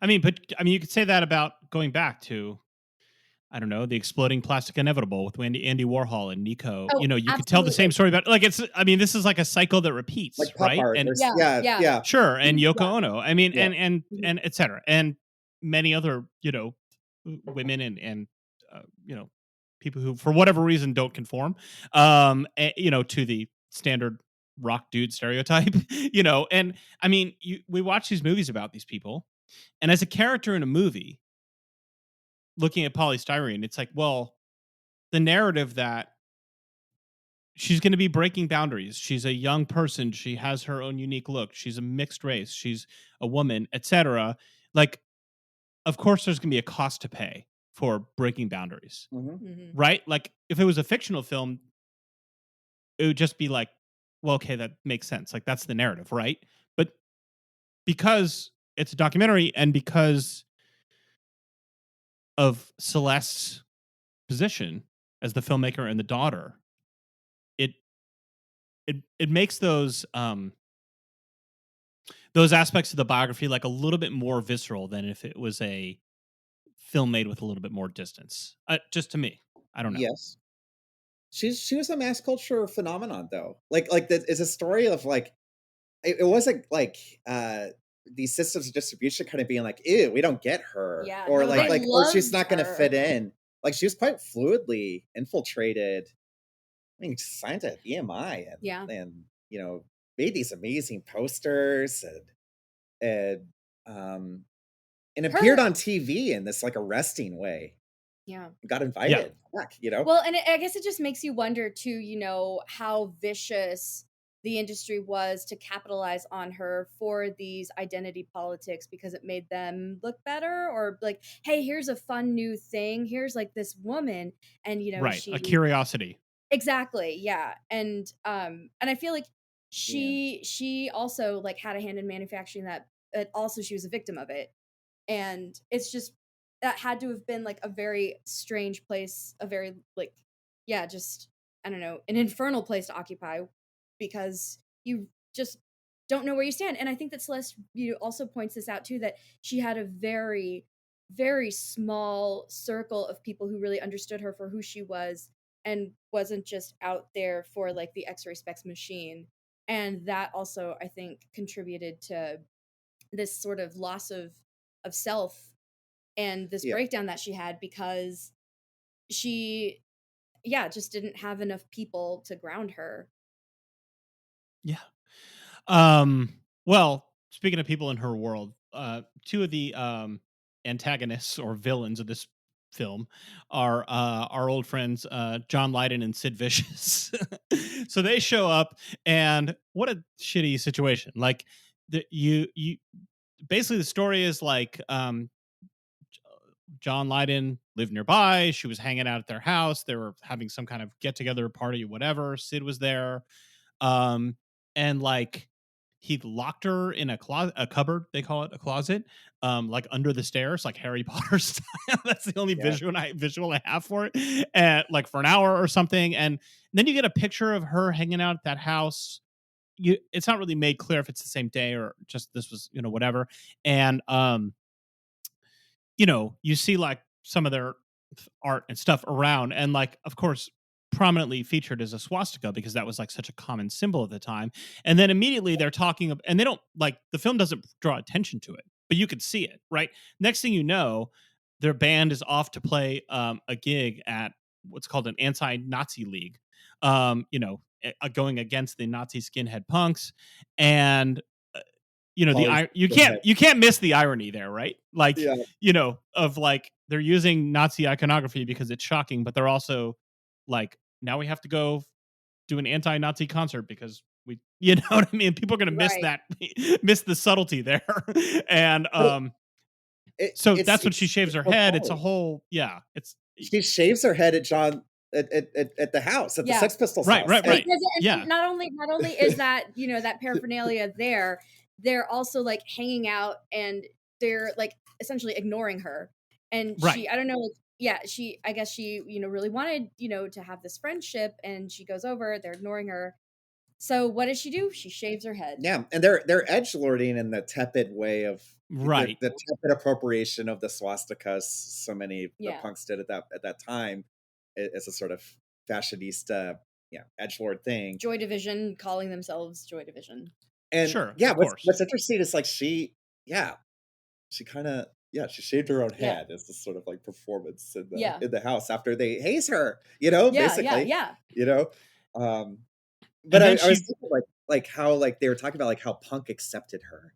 But you could say that about going back to, I don't know, the exploding plastic inevitable with Andy Warhol and Nico. Oh, You could tell the same absolutely. story about like this is like a cycle that repeats, Like pop right? art. And Or, Yeah, yeah. sure, and Yoko Yeah. Ono. Yeah. And et cetera, and many other women and people who for whatever reason don't conform to the standard rock dude stereotype. And we watch these movies about these people, and as a character in a movie looking at polystyrene, it's like, well, the narrative that she's going to be breaking boundaries. She's a young person. She has her own unique look. She's a mixed race. She's a woman, etc. Like, of course, there's going to be a cost to pay for breaking boundaries, Mhm. Mhm. right? Like, if it was a fictional film, it would just be like, well, okay, that makes sense. Like, that's the narrative, right? But because it's a documentary, and because of Celeste's position as the filmmaker and the daughter, it makes those aspects of the biography like a little bit more visceral than if it was a film made with a little bit more distance. Just to me, I don't know. Yes. She was a mass culture phenomenon, though. Like that is a story of like it wasn't like these systems of distribution kind of being like, ew, we don't get her. Yeah, Or no, like they or she's loved not gonna her. fit in. Like she was quite fluidly infiltrated. I mean, she signed at EMI Yeah. and made these amazing posters and appeared on TV in this like arresting way. Yeah. Got invited back, Well, and I guess it just makes you wonder too, how vicious the industry was to capitalize on her for these identity politics, because it made them look better, or like, hey, here's a fun new thing. Here's like this woman, and right, a curiosity. Exactly, yeah, and I feel like she also like had a hand in manufacturing that. Also, she was a victim of it, and it's just that had to have been like a very strange place, a very like, yeah, just I don't know, an infernal place to occupy, because you just don't know where you stand. And I think that Celeste also points this out too, that she had a very, very small circle of people who really understood her for who she was, and wasn't just out there for like the X-Ray Spex machine. And that also, I think, contributed to this sort of loss of self and this Yeah. breakdown that she had, because she, yeah, just didn't have enough people to ground her. Yeah. Well, speaking of people in her world, two of the antagonists or villains of this film are our old friends John Lydon and Sid Vicious. So they show up, and what a shitty situation. Like you basically the story is like John Lydon lived nearby. She was hanging out at their house. They were having some kind of get together party, whatever. Sid was there. Um, and like he locked her in a closet, a cupboard, they call it a closet, like under the stairs, like Harry Potter style. That's the only Yeah. visual I have for it. And like for an hour or something. And then you get a picture of her hanging out at that house. It's not really made clear if it's the same day or just this was, whatever. And you see like some of their art and stuff around, and like, of course, prominently featured as a swastika because that was like such a common symbol at the time. And then immediately they're talking and they don't like the film doesn't draw attention to it, but you could see it, right? Next thing you know, their band is off to play a gig at what's called an anti-Nazi league, going against the Nazi skinhead punks. And you can't miss the irony there, right? Like, Yeah. Of like they're using Nazi iconography because it's shocking, but they're also like, now we have to go do an anti-Nazi concert because you know what I mean? People are going to miss Right. that, miss the subtlety there. And so that's when she shaves her so head. It's a funny. whole, She shaves her head at John at the house, at the Yeah. Sex Pistols Right, house. right. Because Yeah. not only is that, that paraphernalia there, they're also like hanging out and they're like essentially ignoring her. And Right. she, I don't know, I guess she, really wanted, to have this friendship, and she goes over, they're ignoring her. So what does she do? She shaves her head. Yeah, and they're edgelording in the tepid way of Right. the tepid appropriation of the swastikas so many the Yeah. punks did at that time as a sort of fashionista, edgelord thing. Joy Division, calling themselves Joy Division. And Sure, yeah, of course. what's interesting is like she kind of she shaved her own Yeah. head as this sort of like performance in the Yeah. in the house after they haze her, Yeah, basically. yeah. But I then was thinking like how like they were talking about like how punk accepted her,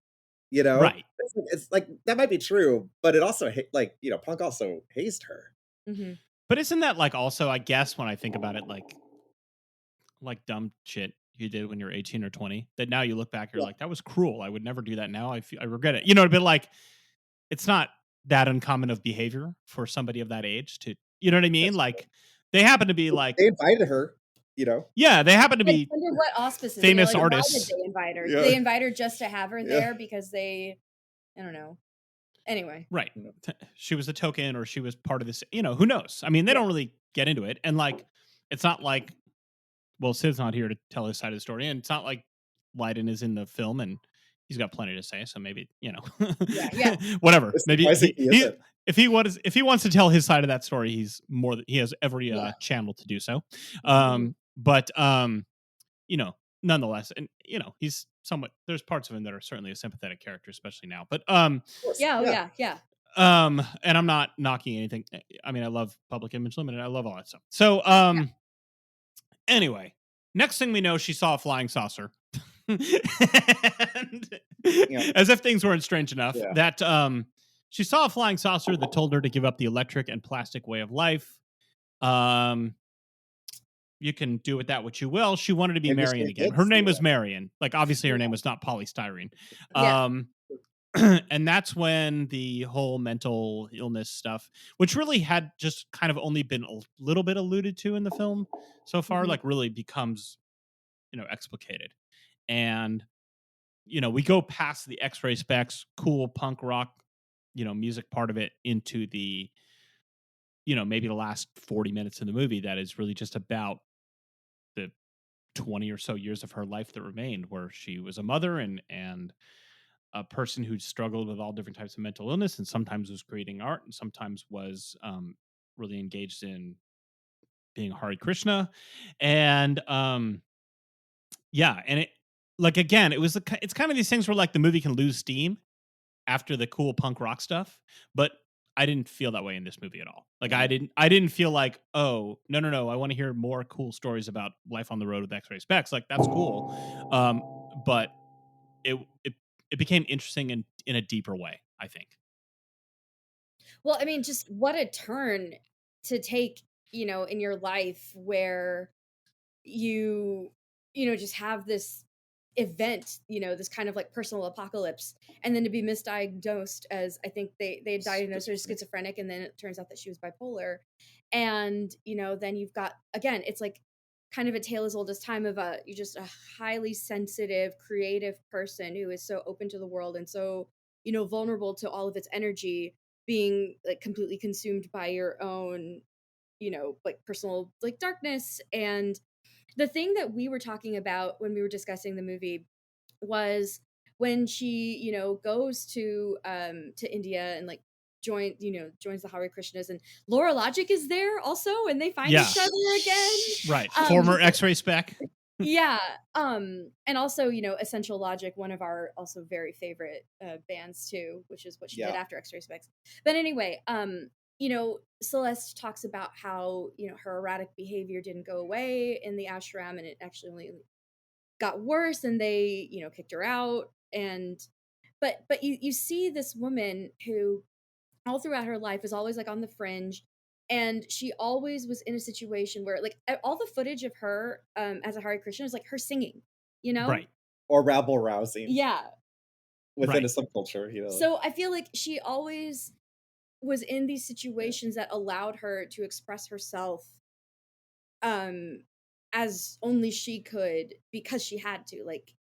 Right. It's like that might be true, but it also like punk also hazed her. Mhm. But isn't that like also, I guess, when I think about it, like dumb shit you did when you're 18 or 20 that now you look back, you're Yeah. like, that was cruel. I would never do that now. I regret it. But like, it's not that uncommon of behavior for somebody of that age to, you know what I mean? That's Like they happen to be like, They invited her, yeah, they happen to Like, be under what auspices? famous Why artists. did they invite her? Yeah. Did they invite her just to have her Yeah. there because they, I don't know. Anyway. Right. She was a token, or she was part of this, who knows? I mean, they don't really get into it. And like, it's not like, well, Sid's not here to tell his side of the story. And it's not like Lydon is in the film and he's got plenty to say. So maybe, Yeah. whatever. It's Maybe surprising he isn't. if he wants to tell his side of that story, he has every channel to do so. But nonetheless, and he's somewhat, there's parts of him that are certainly a sympathetic character, especially now. But Yeah. and I'm not knocking anything. I mean, I love Public Image Limited. I love all that stuff. So anyway, next thing we know, she saw a flying saucer. And as if things weren't strange enough, that she saw a flying saucer that told her to give up the electric and plastic way of life. You can do with that what you will. She wanted to be Marianne again. Her name was Marianne. Like, obviously her name was not polystyrene. And that's when the whole mental illness stuff, which really had just kind of only been a little bit alluded to in the film so far, like really becomes, explicated. And, we go past the X-Ray Spex, cool punk rock, music part of it into the, maybe the last 40 minutes of the movie that is really just about the 20 or so years of her life that remained, where she was a mother and a person who struggled with all different types of mental illness, and sometimes was creating art and sometimes was really engaged in being Hare Krishna. And yeah, and it, like, again, it's kind of these things where like the movie can lose steam after the cool punk rock stuff, but I didn't feel that way in this movie at all. Like I didn't feel like, oh, no, I want to hear more cool stories about life on the road with X-Ray Spex. Like that's cool. But it became interesting in a deeper way, I think. Well, I mean, just what a turn to take, in your life where you just have this event, this kind of like personal apocalypse, and then to be misdiagnosed as, I think they had diagnosed her as schizophrenic, and then it turns out that she was bipolar. And then you've got, again, it's like kind of a tale as old as time of you're just a highly sensitive, creative person who is so open to the world and so vulnerable to all of its energy, being like completely consumed by your own like personal like darkness. And the thing that we were talking about when we were discussing the movie was when she goes to India and like joins the Hare Krishnas, and Laura Logic is there also, and they find each other again, right? Former X-Ray Spec. Yeah. And also, Essential Logic, one of our also very favorite bands too, which is what she did after X-Ray Spex. But anyway, Celeste talks about how, her erratic behavior didn't go away in the ashram, and it actually only got worse, and they, kicked her out. And but you see this woman who all throughout her life is always like on the fringe. And she always was in a situation where, like, all the footage of her as a Hare Krishna is like her singing, right, or rabble rousing, within a subculture, So I feel like she always was in these situations that allowed her to express herself, as only she could, because she had to, like,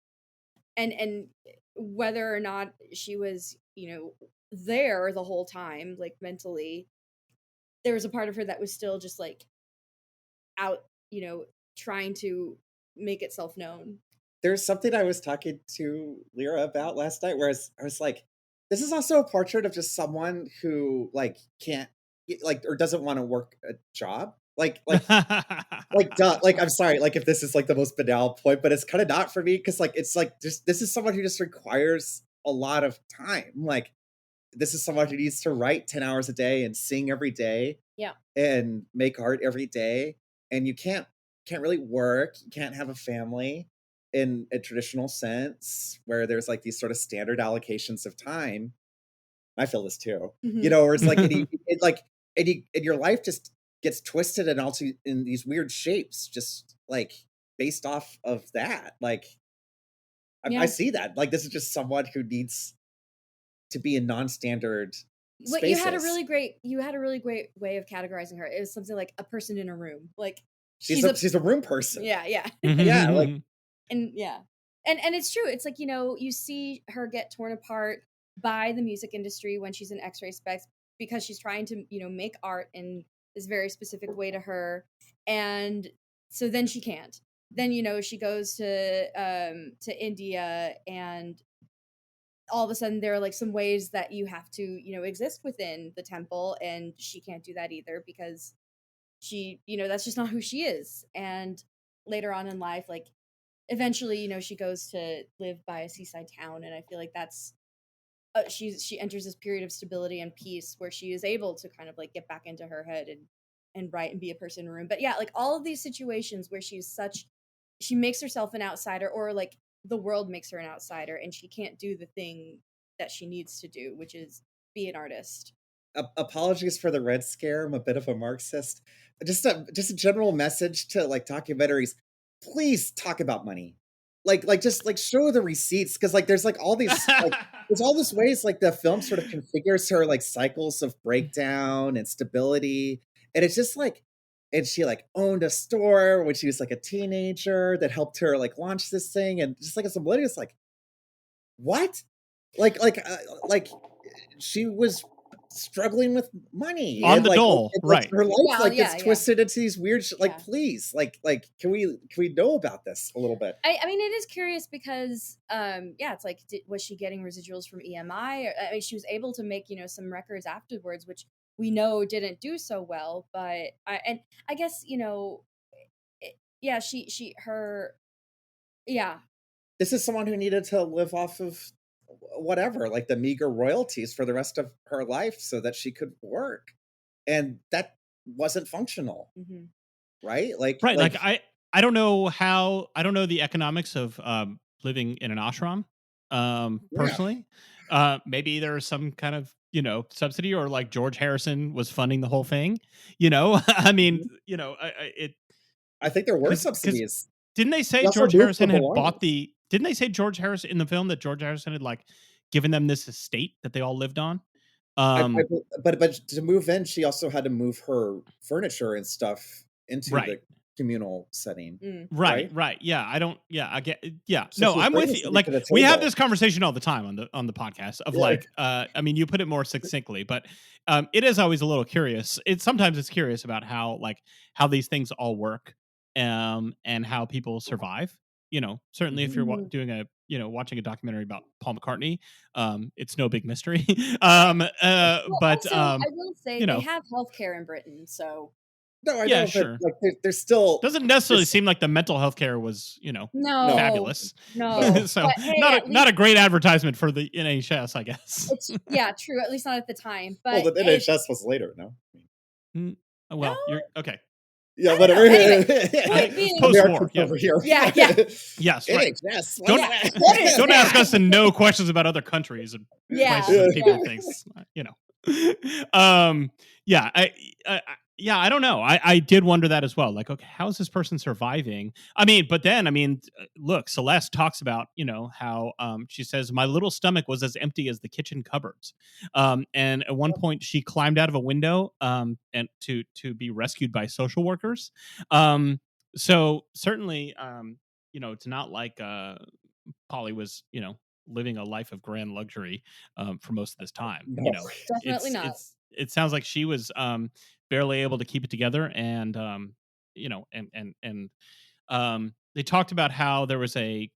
and whether or not she was, there the whole time, like mentally, there was a part of her that was still just like out, trying to make itself known. There's something I was talking to Lyra about last night, where I was like, this is also a portrait of just someone who like can't like, or doesn't want to work a job. Like, duh, like, I'm sorry, like if this is like the most banal point, but it's kind of not for me, because like it's like just, this is someone who just requires a lot of time. Like, this is someone who needs to write 10 hours a day and sing every day. Yeah. And make art every day. And you can't really work. You can't have a family in a traditional sense, where there's like these sort of standard allocations of time. I feel this too, where it's like, and your life just gets twisted and also in these weird shapes, just like based off of that. Like, I see that. Like, this is just someone who needs to be in non-standard spaces. You had a really great way of categorizing her. It was something like a person in a room. Like, she's a room person. Yeah. Yeah, like, and it's true. It's like, you see her get torn apart by the music industry when she's in X-Ray Spex, because she's trying to, make art in this very specific way to her. And so then she can't. Then, she goes to India, and all of a sudden there are like some ways that you have to, exist within the temple, and she can't do that either, because she, that's just not who she is. And later on in life, like, eventually, she goes to live by a seaside town, and I feel like that's she enters this period of stability and peace where she is able to kind of like get back into her head and write and be a person in a room. But yeah, like all of these situations where she makes herself an outsider, or like the world makes her an outsider, and she can't do the thing that she needs to do, which is be an artist. Apologies for the Red Scare. I'm a bit of a Marxist. Just a general message to like documentaries. Please talk about money. Like just like show the receipts, because like there's like all these like, there's all these ways like the film sort of configures her like cycles of breakdown and stability, and it's just like, and she like owned a store when she was like a teenager that helped her like launch this thing, and just like it's oblivious, like what, like she was struggling with money on and, the like, dole, right? Her life gets twisted into these weird please, like can we know about this a little bit? I mean, it is curious because it's like, was she getting residuals from EMI? I mean, she was able to make some records afterwards, which we know didn't do so well. But I guess, yeah, yeah. This is someone who needed to live off of whatever, like the meager royalties for the rest of her life so that she could work. And that wasn't functional, Mhm. right? Like I don't know the economics of living in an ashram personally. Maybe there's some kind of subsidy, or like George Harrison was funding the whole thing. I mean, I think there were because subsidies. didn't they say He also George moved for Harrison had belongings. bought the? Didn't they say George Harrison in the film that George Harrison had like given them this estate that they all lived on? But to move in, she also had to move her furniture and stuff into Right. the communal setting. Right. Yeah, I get. Yeah, So no, she's I'm with bringing you. something Like to the we have table. this conversation all the time on the podcast of Yeah. like, I mean, you put it more succinctly, but it is always a little curious. Sometimes it's curious about how these things all work, and how people survive. Certainly if you're doing watching a documentary about Paul McCartney, it's no big mystery. Well, But also, I will say they know. have healthcare in Britain, so No, I Yeah, know, sure. but like there's still Doesn't necessarily seem like the mental health care was, no, fabulous. no. So But hey, not a great advertisement for the NHS, I guess. it's true, at least not at the time. well, But the NHS was later, no? Well, No. you're okay. Yeah, I don't whatever. know. Anyway, It's being- post-war. Americans Yeah. over here. Yeah. Yes, right. NHS. Don't What is don't ask that? us to know questions about other countries and Yeah, places and people yeah. and things. I don't know. I did wonder that as well. Like, okay, how is this person surviving? But then, look, Celeste talks about, how she says, my little stomach was as empty as the kitchen cupboards. And at one point she climbed out of a window and to be rescued by social workers. So certainly, it's not like Polly was, living a life of grand luxury for most of this time. No. Definitely not. It sounds like she was barely able to keep it together, and they talked about how there was I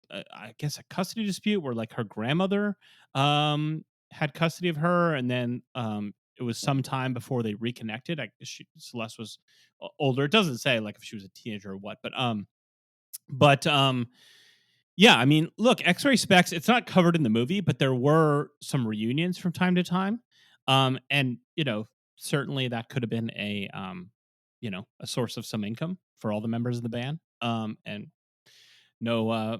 guess a custody dispute where like her grandmother had custody of her, and then it was some time before they reconnected. Celeste was older. It doesn't say like if she was a teenager or what, but yeah, look, X-Ray Spex, it's not covered in the movie, but there were some reunions from time to time. And certainly that could have been a source of some income for all the members of the band. And no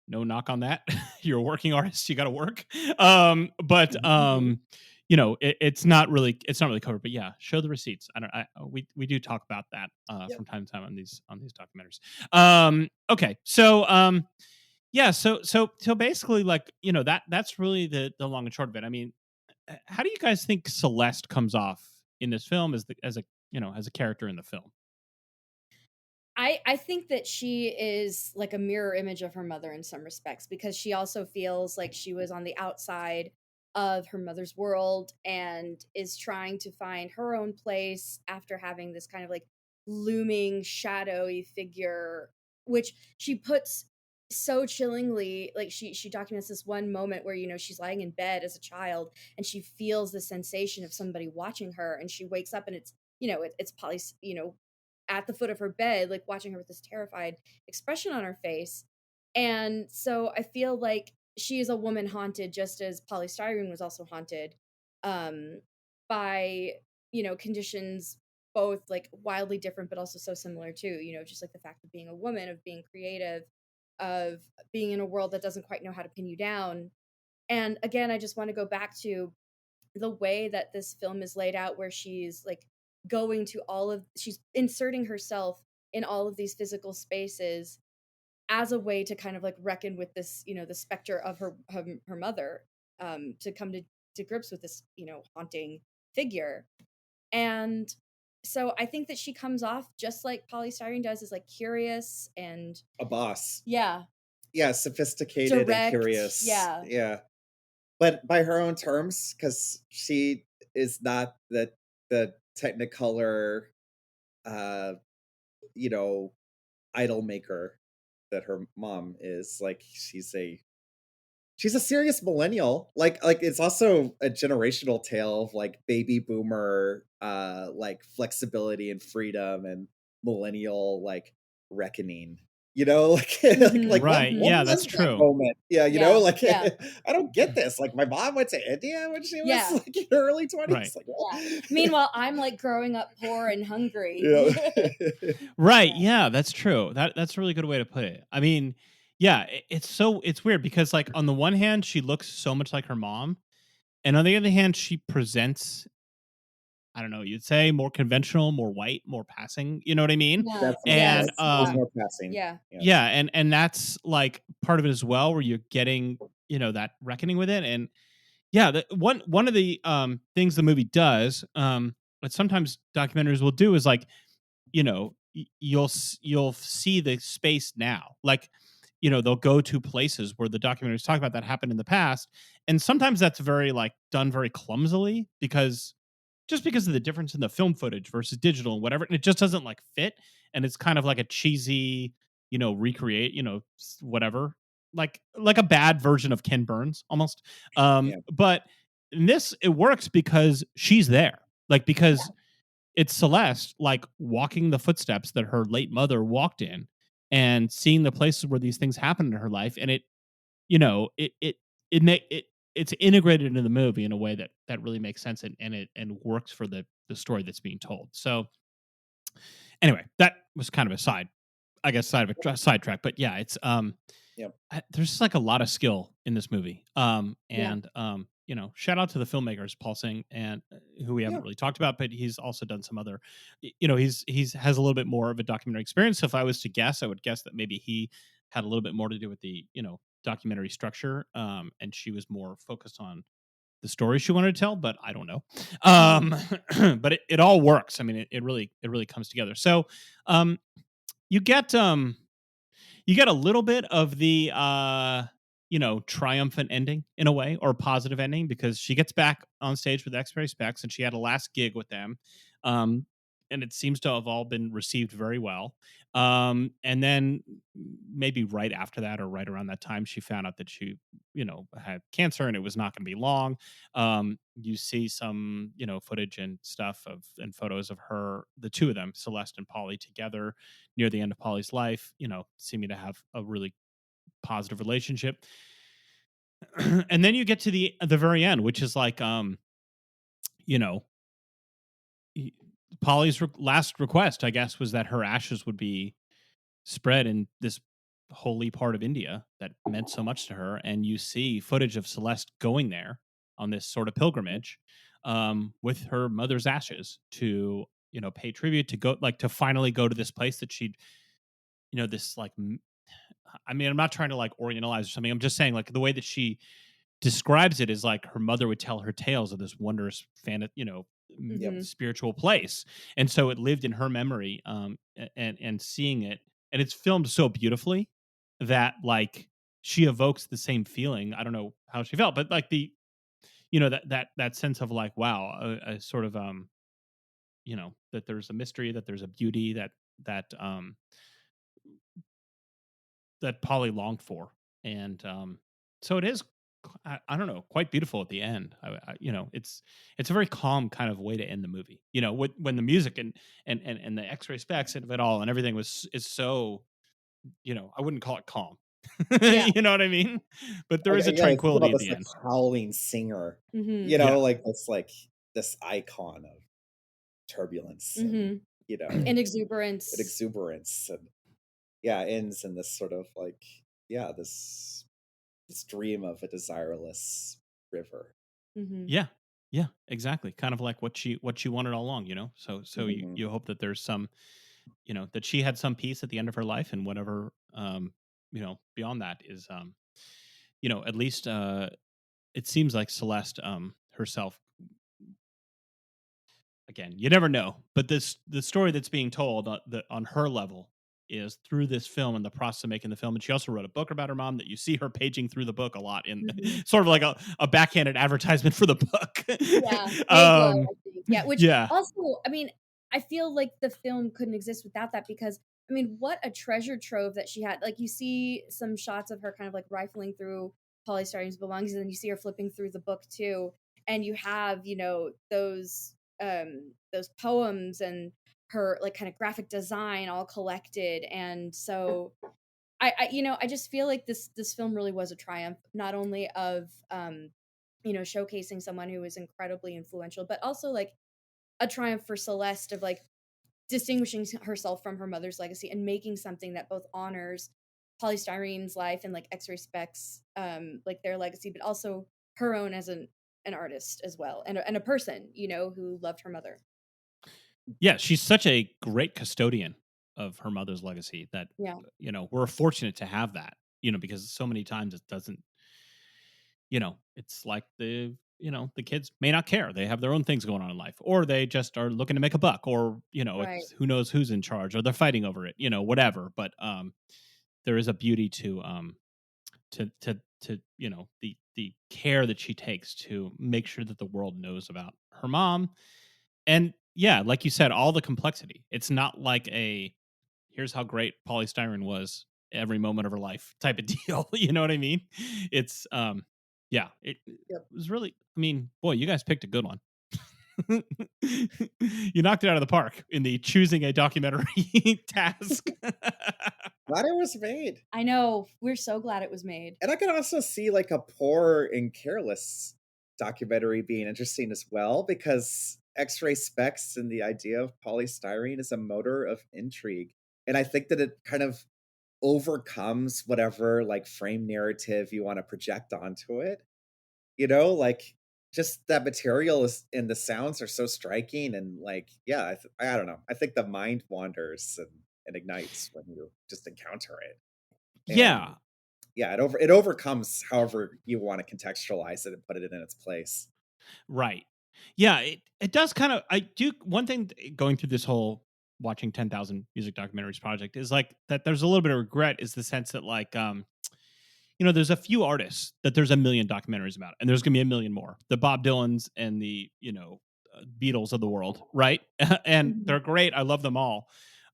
knock on that. You're a working artist, you got to work. But it's not really covered, but yeah, show the receipts. We do talk about that from time to time on these documentaries. Okay. So yeah, so basically, like, that's really the long and short of it. How do you guys think Celeste comes off in this film as a character in the film? I think that she is like a mirror image of her mother in some respects, because she also feels like she was on the outside of her mother's world and is trying to find her own place after having this kind of like looming shadowy figure, which she puts so chillingly. Like she documents this one moment where she's lying in bed as a child and she feels the sensation of somebody watching her, and she wakes up and it's it's Polly at the foot of her bed, like watching her with this terrified expression on her face. And so I feel like she is a woman haunted, just as Polly Styrene was also haunted by conditions both like wildly different but also so similar too. Just like the fact of being a woman, of being creative, of being in a world that doesn't quite know how to pin you down. And again, I just want to go back to the way that this film is laid out, where she's like going to she's inserting herself in all of these physical spaces as a way to kind of like reckon with this, the specter of her mother, to come to grips with this, haunting figure. And so I think that she comes off just like Polly Styrene does, is like curious and a boss. Yeah, sophisticated direct, and curious. Yeah. But by her own terms, because she is not the Technicolor idol maker that her mom is. Like, she's a she's a serious millennial. Like it's also a generational tale of like baby boomer like flexibility and freedom and millennial like reckoning. You know, like like Right. what Yeah, was that's that true. moment? Yeah, you know, like Yeah. I don't get this. Like my mom went to India when she was Yeah. like in her early 20s. Right. Like what? Yeah. Meanwhile, I'm like growing up poor and hungry. Yeah. Right. Yeah, that's true. That's a really good way to put it. I mean, yeah, it's weird because like on the one hand, she looks so much like her mom, and on the other hand, she presents, I don't know, you'd say more conventional, more white, more passing. You know what I mean? Yeah. Definitely. And Yes. There's more passing. Yeah. yeah, and that's like part of it as well, where you're getting, that reckoning with it. And yeah, one of the things the movie does, but sometimes documentaries will do is like, you'll see the space now, like, they'll go to places where the documentaries talk about that happened in the past, and sometimes that's very like done very clumsily because of the difference in the film footage versus digital and whatever, and it just doesn't like fit, and it's kind of like a cheesy, recreate, whatever, like a bad version of Ken Burns almost. Yeah. But in this, it works because she's there, like because it's Celeste like walking the footsteps that her late mother walked in and seeing the places where these things happened in her life, and it you know it it's integrated into the movie in a way that really makes sense, and works for the story that's being told. So anyway, that was kind of a sidetrack, but yeah, it's Yep. there's just like a lot of skill in this movie. Yeah. And shout out to the filmmakers, Paul Singh, and who we haven't Yeah. really talked about, but he's also done some other, he's has a little bit more of a documentary experience. So if I was to guess, I would guess that maybe he had a little bit more to do with the, documentary structure. And she was more focused on the story she wanted to tell, but I don't know. But it all works. I mean, it really comes together. So, you get a little bit of the triumphant ending in a way, or positive ending, because she gets back on stage with X-Ray Spex and she had a last gig with them. And it seems to have all been received very well. And then maybe right after that, or right around that time, she found out that she, had cancer and it was not going to be long. You see some, footage and stuff and photos of her, the two of them, Celeste and Polly, together near the end of Polly's life, seeming to have a really positive relationship. And then you get to the very end, which is like, Polly's last request, I guess, was that her ashes would be spread in this holy part of India that meant so much to her. And you see footage of Celeste going there on this sort of pilgrimage, with her mother's ashes to, pay tribute, to go, like, to finally go to this place that she'd, this like, I mean, I'm not trying to like Orientalize or something. I'm just saying, like, the way that she describes it is like her mother would tell her tales of this wondrous spiritual place, and so it lived in her memory. And seeing it, and it's filmed so beautifully that like she evokes the same feeling. I don't know how she felt, but like the that sense of like, wow, a sort of that there's a mystery, that there's a beauty that Polly longed for. And so it is, I don't know, quite beautiful at the end. It's a very calm kind of way to end the movie. When the music and the X-Ray Spex of it all and everything is so, I wouldn't call it calm. Yeah. You know what I mean? But there is a tranquility at this, the like, end. howling singer, Yeah. like this icon of turbulence, and, And exuberance. and ends in this sort of like, this dream of a desireless river. Yeah, exactly. Kind of like what she wanted all along, So you hope that there's some, that she had some peace at the end of her life, and whatever, beyond that is, at least, it seems like Celeste, herself, again, you never know, but the story that's being told on her level is through this film and the process of making the film. And she also wrote a book about her mom that you see her paging through the book a lot in sort of like a backhanded advertisement for the book. Which also, I mean, I feel like the film couldn't exist without that, because I mean, what a treasure trove that she had. Like, you see some shots of her kind of like rifling through Polystyrene's belongings, and then you see her flipping through the book too, and you have, you know, those poems and her like kind of graphic design all collected. And so I you know, I just feel like this film really was a triumph, not only of you know, showcasing someone who was incredibly influential, but also like a triumph for Celeste of like distinguishing herself from her mother's legacy and making something that both honors Polystyrene's life and like X-Ray Spex, like their legacy, but also her own as an artist as well, and a person, you know, who loved her mother. Yeah, she's such a great custodian of her mother's legacy that, Yeah. you know, we're fortunate to have that, you know, because so many times it doesn't, you know, it's like you know, the kids may not care. They have their own things going on in life, or they just are looking to make a buck, or, you know, Right. it's who knows who's in charge, or they're fighting over it, you know, whatever. But there is a beauty to you know, the care that she takes to make sure that the world knows about her mom. And yeah, like you said, all the complexity. It's not like a here's how great polystyrene was every moment of her life type of deal. You know what I mean? It's yeah, it Yep. was really, I mean, boy, you guys picked a good one. You knocked it out of the park in the choosing a documentary task. Glad it was made. I know. We're so glad it was made. And I can also see like a poor and careless documentary being interesting as well, because X-Ray Spex and the idea of polystyrene is a motor of intrigue. And I think that it kind of overcomes whatever like frame narrative you want to project onto it. You know, like just that material is and the sounds are so striking, and like, yeah, I don't know. I think the mind wanders and ignites when you just encounter it. Yeah. And yeah, it overcomes however you want to contextualize it and put it in its place. Right. Yeah, it does kind of, I do one thing going through this whole watching 10,000 music documentaries project is like that there's a little bit of regret, is the sense that like you know, there's a few artists that there's a million documentaries about, and there's going to be a million more. The Bob Dylans and the, you know, Beatles of the world, right? And they're great. I love them all.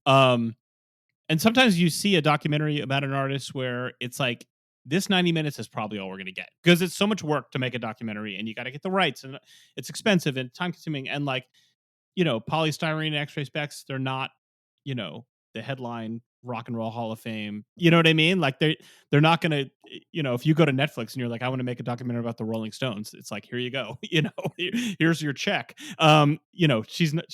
And sometimes you see a documentary about an artist where it's like, this 90 minutes is probably all we're going to get, because it's so much work to make a documentary, and you got to get the rights, and it's expensive and time consuming. And like, you know, Polystyrene and X-Ray Spex, they're not, you know, the headline Rock and Roll Hall of Fame. You know what I mean? Like they're not going to, you know, if you go to Netflix and you're like, I want to make a documentary about the Rolling Stones, it's like, here you go. You know, here's your check. You know, she's not,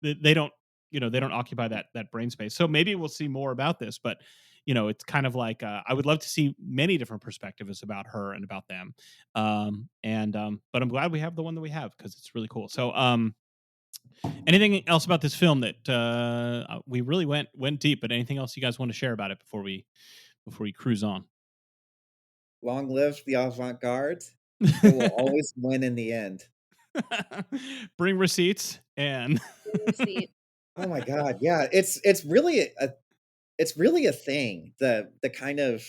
they don't, you know, they don't occupy that brain space. So maybe we'll see more about this, but you know, it's kind of like, I would love to see many different perspectives about her and about them. But I'm glad we have the one that we have, because it's really cool. So, anything else about this film that we really went deep, but anything else you guys want to share about it before we cruise on? Long live the avant-garde. It will always win in the end. Bring receipts and Oh my god, yeah, it's really a thing. The kind of,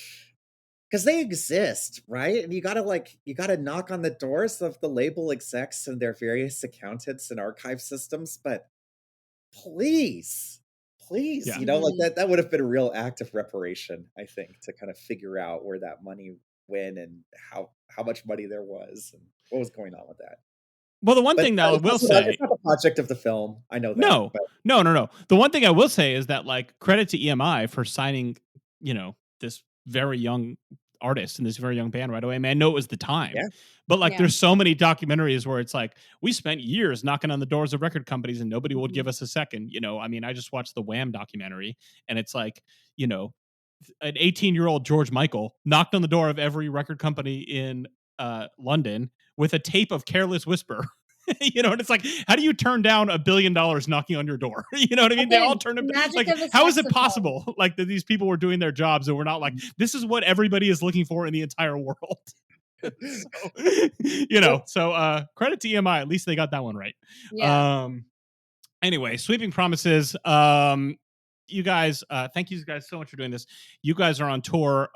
because they exist, right? And you gotta knock on the doors of the label execs and their various accountants and archive systems, but please, Yeah. you know, like that would have been a real act of reparation, I think, to kind of figure out where that money went and how much money there was and what was going on with that. Well, the one But thing that I will say, it's not the project of the film. I know that. no, but no. The one thing I will say is that, like, credit to EMI for signing, you know, this very young artist and this very young band right away. I mean, I know it was the time, Yeah. but like, Yeah. there's so many documentaries where it's like, we spent years knocking on the doors of record companies and nobody would give us a second. You know, I mean, I just watched the Wham documentary, and it's like, you know, an 18-year-old George Michael knocked on the door of every record company in London with a tape of Careless Whisper. You know, and it's like, how do you turn down $1 billion knocking on your door? You know what I mean? They all Again, turn it magic like, of the how is it saxophone. possible? Like, that these people were doing their jobs and we're not like, this is what everybody is looking for in the entire world. So, you know, so credit to EMI. At least they got that one right. Yeah. Anyway, Sweeping Promises. You guys, thank you guys so much for doing this. You guys are on tour.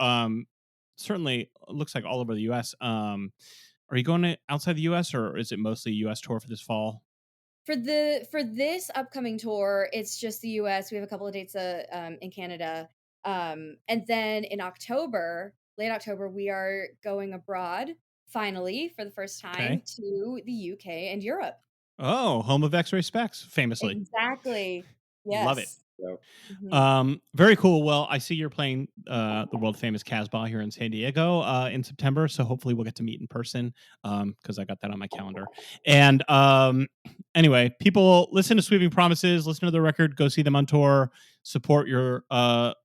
Certainly looks like all over the US. Are you going outside the US, or is it mostly US tour for this fall? For this upcoming tour, it's just the US. We have a couple of dates in Canada. And then in October, late October, we are going abroad, finally, for the first time to the UK and Europe. Oh, home of X-Ray Spex, famously. Exactly. Yes. Love it. Mhm. Very cool. Well, I see you're playing the world famous Casbah here in San Diego in September, so hopefully we'll get to meet in person because I got that on my calendar. And anyway, people listen to Sweeping Promises, listen to the record, go see them on tour, support your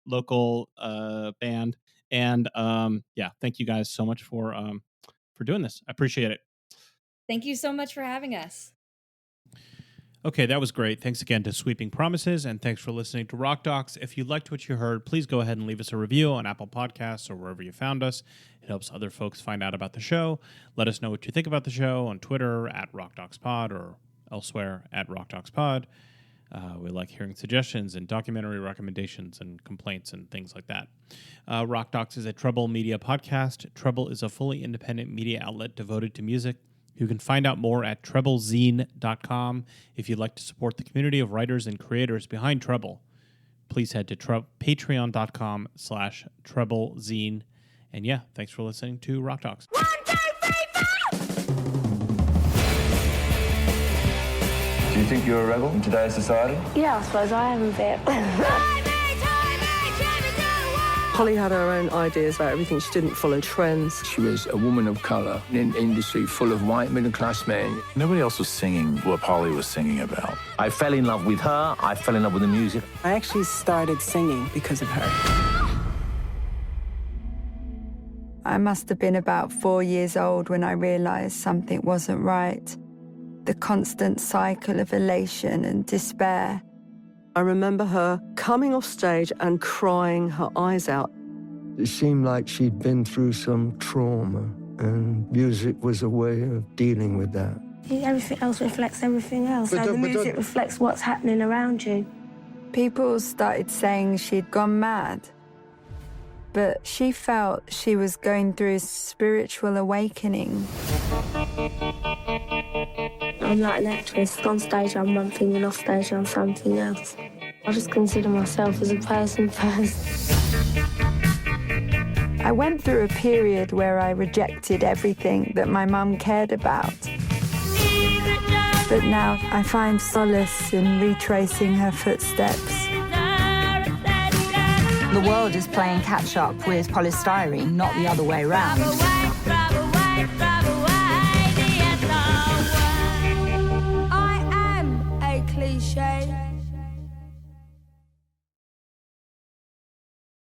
local band, and yeah, thank you guys so much for doing this. I appreciate it. Thank you so much for having us. Okay, that was great. Thanks again to Sweeping Promises, and thanks for listening to Rock Docs. If you liked what you heard, please go ahead and leave us a review on Apple Podcasts or wherever you found us. It helps other folks find out about the show. Let us know what you think about the show on Twitter at RockDocsPod or elsewhere at RockDocsPod. We like hearing suggestions and documentary recommendations and complaints and things like that. Rock Docs is a Treble Media podcast. Treble is a fully independent media outlet devoted to music. You can find out more at treblezine.com. If you'd like to support the community of writers and creators behind Treble, please head to patreon.com/treblezine. And yeah, thanks for listening to Rock Docs. 1, 2, 3, 4! Do you think you're a rebel in today's society? Yeah, I suppose I am a bit. Holly had her own ideas about everything. She didn't follow trends. She was a woman of color in an industry full of white middle-class men. Nobody else was singing what Holly was singing about. I fell in love with her. I fell in love with the music. I actually started singing because of her. I must have been about 4 years old when I realized something wasn't right. The constant cycle of elation and despair. I remember her coming off stage and crying her eyes out. It seemed like she'd been through some trauma, and music was a way of dealing with that. Everything else reflects everything else. So the music reflects what's happening around you. People started saying she'd gone mad, but she felt she was going through a spiritual awakening. I'm like an actress. On stage, I'm one thing, and off stage, I'm something else. I just consider myself as a person first. I went through a period where I rejected everything that my mum cared about. But now I find solace in retracing her footsteps. The world is playing catch-up with polystyrene, not the other way around.